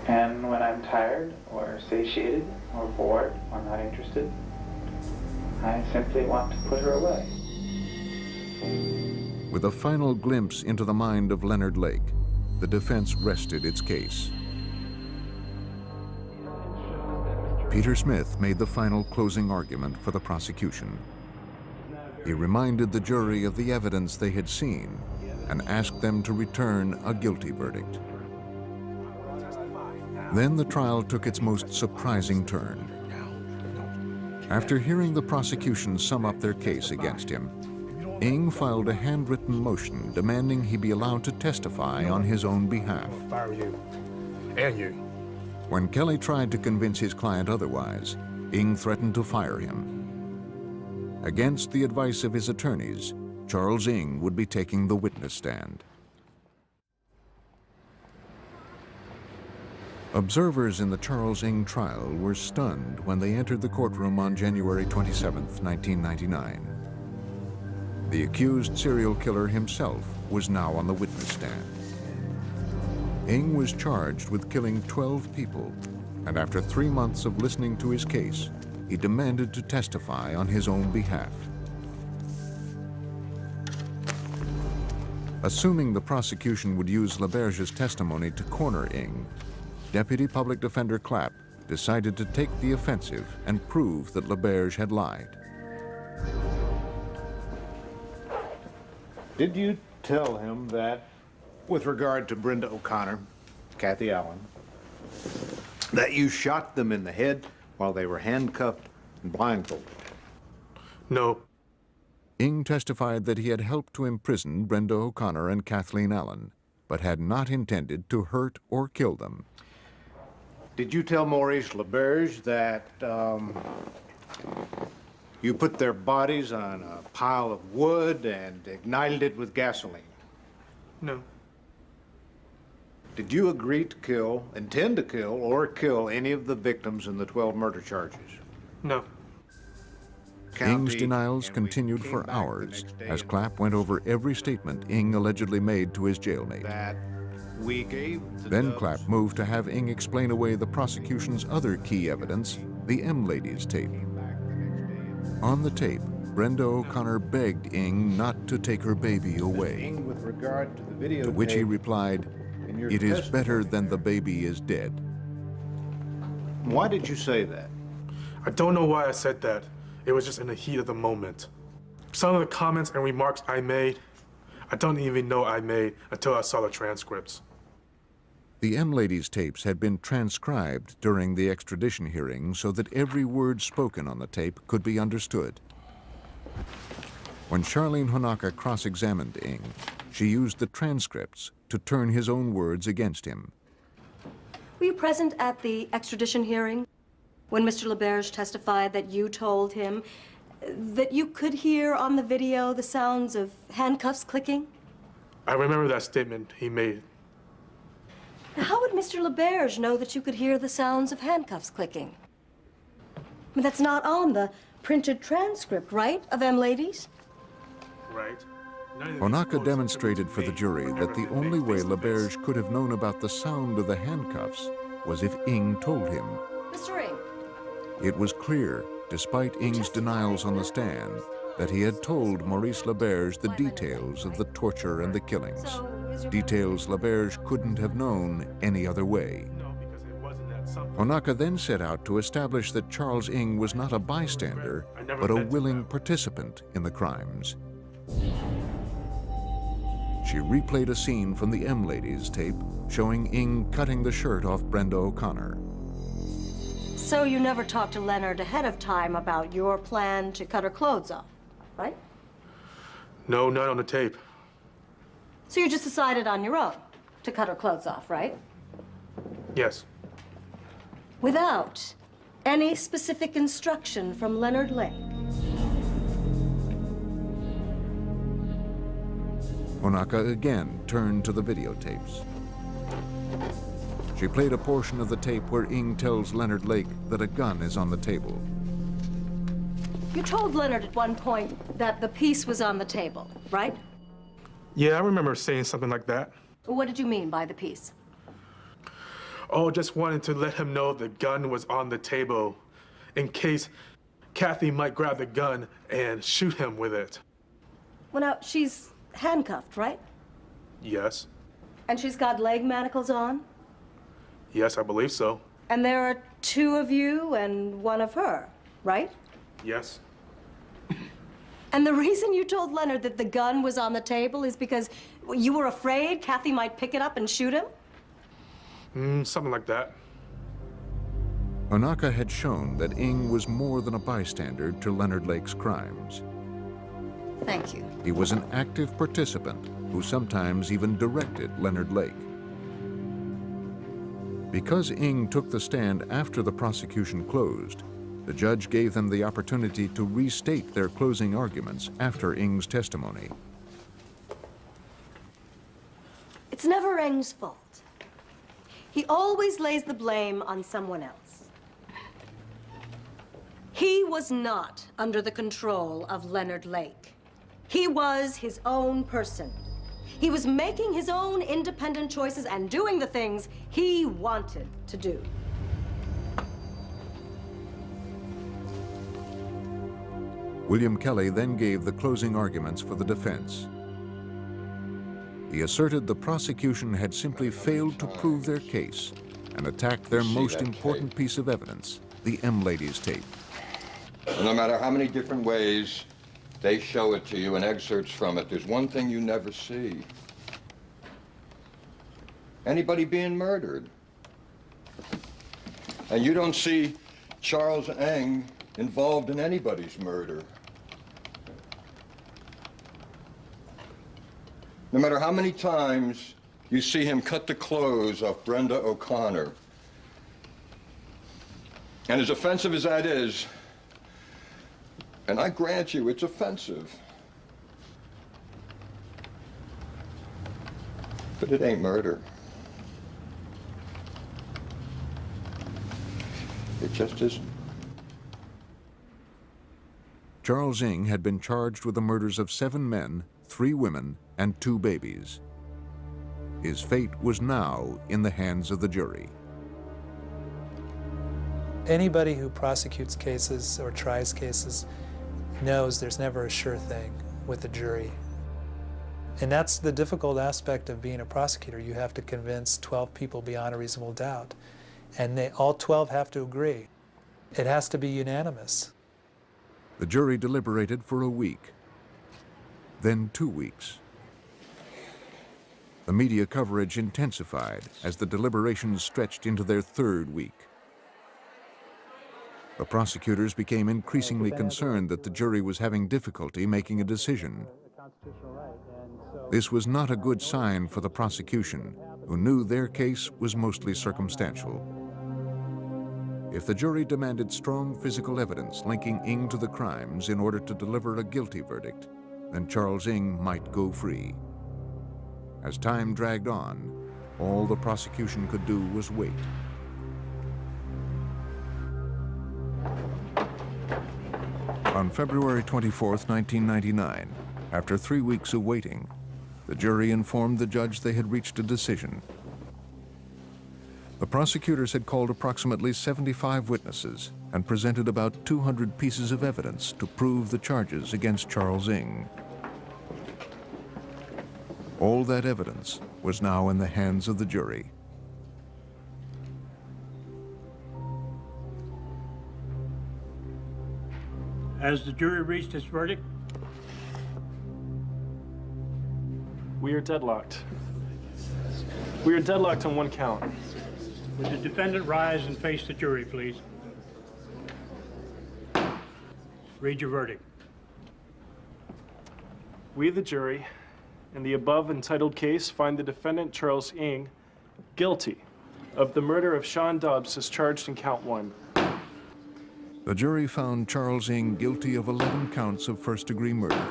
And when I'm tired or satiated or bored or not interested, I simply want to put her away. With a final glimpse into the mind of Leonard Lake, the defense rested its case. Peter Smith made the final closing argument for the prosecution. He reminded the jury of the evidence they had seen and asked them to return a guilty verdict. Then the trial took its most surprising turn. After hearing the prosecution sum up their case against him, Ng filed a handwritten motion demanding he be allowed to testify on his own behalf. Fire you. And you. When Kelly tried to convince his client otherwise, Ng threatened to fire him. Against the advice of his attorneys, Charles Ng would be taking the witness stand. Observers in the Charles Ng trial were stunned when they entered the courtroom on January 27, 1999. The accused serial killer himself was now on the witness stand. Ng was charged with killing 12 people, and after 3 months of listening to his case, he demanded to testify on his own behalf. Assuming the prosecution would use LaBerge's testimony to corner Ng, Deputy Public Defender Clapp decided to take the offensive and prove that LaBerge had lied. Did you tell him that, with regard to Brenda O'Connor, Kathy Allen, that you shot them in the head while they were handcuffed and blindfolded? No. Ng testified that he had helped to imprison Brenda O'Connor and Kathleen Allen, but had not intended to hurt or kill them. Did you tell Maurice LaBerge that you put their bodies on a pile of wood and ignited it with gasoline? No. Did you agree to kill, intend to kill, or kill any of the victims in the 12 murder charges? No. Ng's denials continued for hours as Clapp went over every statement Ng allegedly made to his jailmate. Then Clapp moved to have Ng explain away the prosecution's other key evidence, the M Ladies tape. On the tape, Brenda O'Connor begged Ng not to take her baby away, to which he replied, "It is better than the baby is dead." Why did you say that? I don't know why I said that. It was just in the heat of the moment. Some of the comments and remarks I made, I don't even know I made until I saw the transcripts. The M Ladies tapes had been transcribed during the extradition hearing so that every word spoken on the tape could be understood. When Charlene Honaka cross-examined Ng, she used the transcripts to turn his own words against him. Were you present at the extradition hearing when Mr. LaBerge testified that you told him that you could hear on the video the sounds of handcuffs clicking? I remember that statement he made. Now, how would Mr. LaBerge know that you could hear the sounds of handcuffs clicking? I mean, that's not on the printed transcript, right, of M Ladies? Right. Honaka demonstrated for the jury that the only way LaBerge could have known about the sound of the handcuffs was if Ng told him. Mr. Ng. It was clear, despite Ng's denials on the stand, that he had told Maurice Laberge the details of the torture and the killings. Details Laberge couldn't have known any other way. Onaka then set out to establish that Charles Ng was not a bystander, but a willing participant in the crimes. She replayed a scene from the M Ladies tape showing Ng cutting the shirt off Brenda O'Connor. So you never talked to Leonard ahead of time about your plan to cut her clothes off, right? No, not on the tape. So you just decided on your own to cut her clothes off, right? Yes. Without any specific instruction from Leonard Lake. Onaka again turned to the videotapes. She played a portion of the tape where Ng tells Leonard Lake that a gun is on the table. You told Leonard at one point that the piece was on the table, right? Yeah, I remember saying something like that. What did you mean by the piece? Oh, just wanted to let him know the gun was on the table in case Kathy might grab the gun and shoot him with it. Well, now, she's handcuffed, right? Yes. And she's got leg manacles on? Yes, I believe so. And there are two of you and one of her, right? Yes. And the reason you told Leonard that the gun was on the table is because you were afraid Kathy might pick it up and shoot him? Something like that. Onaka had shown that Ng was more than a bystander to Leonard Lake's crimes. Thank you. He was an active participant who sometimes even directed Leonard Lake. Because Ng took the stand after the prosecution closed, the judge gave them the opportunity to restate their closing arguments after Ng's testimony. It's never Ng's fault. He always lays the blame on someone else. He was not under the control of Leonard Lake. He was his own person. He was making his own independent choices and doing the things he wanted to do. William Kelly then gave the closing arguments for the defense. He asserted the prosecution had simply failed to prove their case and attacked their most important piece of evidence, the M Ladies tape. And no matter how many different ways they show it to you and excerpts from it, there's one thing you never see. Anybody being murdered. And you don't see Charles Ng involved in anybody's murder. No matter how many times you see him cut the clothes off Brenda O'Connor, and as offensive as that is, and I grant you it's offensive, but it ain't murder. It just isn't. Charles Ng had been charged with the murders of 7 men, 3 women, and 2 babies. His fate was now in the hands of the jury. Anybody who prosecutes cases or tries cases knows there's never a sure thing with a jury. And that's the difficult aspect of being a prosecutor. You have to convince 12 people beyond a reasonable doubt. And all 12 have to agree. It has to be unanimous. The jury deliberated for a week, then 2 weeks. The media coverage intensified as the deliberations stretched into their 3rd week. The prosecutors became increasingly concerned that the jury was having difficulty making a decision. This was not a good sign for the prosecution, who knew their case was mostly circumstantial. If the jury demanded strong physical evidence linking Ng to the crimes in order to deliver a guilty verdict, then Charles Ng might go free. As time dragged on, all the prosecution could do was wait. On February 24, 1999, after 3 weeks of waiting, the jury informed the judge they had reached a decision. The prosecutors had called approximately 75 witnesses and presented about 200 pieces of evidence to prove the charges against Charles Ng. All that evidence was now in the hands of the jury. Has the jury reached its verdict? We are deadlocked. We are deadlocked on one count. Would the defendant rise and face the jury, please? Read your verdict. We, the jury, in the above entitled case, find the defendant, Charles Ng, guilty of the murder of Sean Dubs as charged in count 1. The jury found Charles Ng guilty of 11 counts of first-degree murder.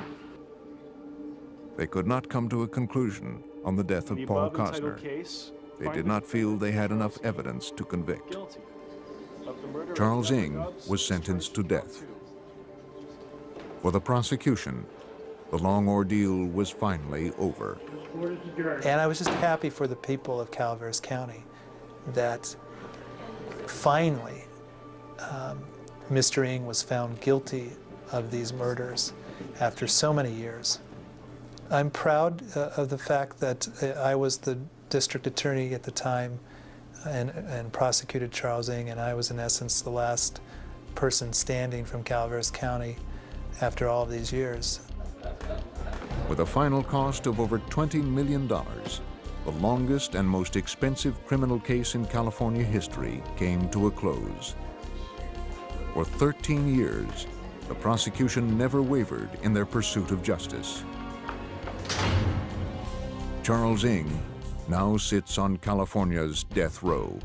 They could not come to a conclusion on the death of Paul Costner. They did not feel they had enough evidence to convict. Charles Ng was sentenced to death. For the prosecution, the long ordeal was finally over. And I was just happy for the people of Calaveras County that finally Mr. Ng was found guilty of these murders after so many years. I'm proud of the fact that I was the district attorney at the time and prosecuted Charles Ng, and I was in essence the last person standing from Calaveras County after all of these years. With a final cost of over $20 million, the longest and most expensive criminal case in California history came to a close. For 13 years, the prosecution never wavered in their pursuit of justice. Charles Ng now sits on California's death row.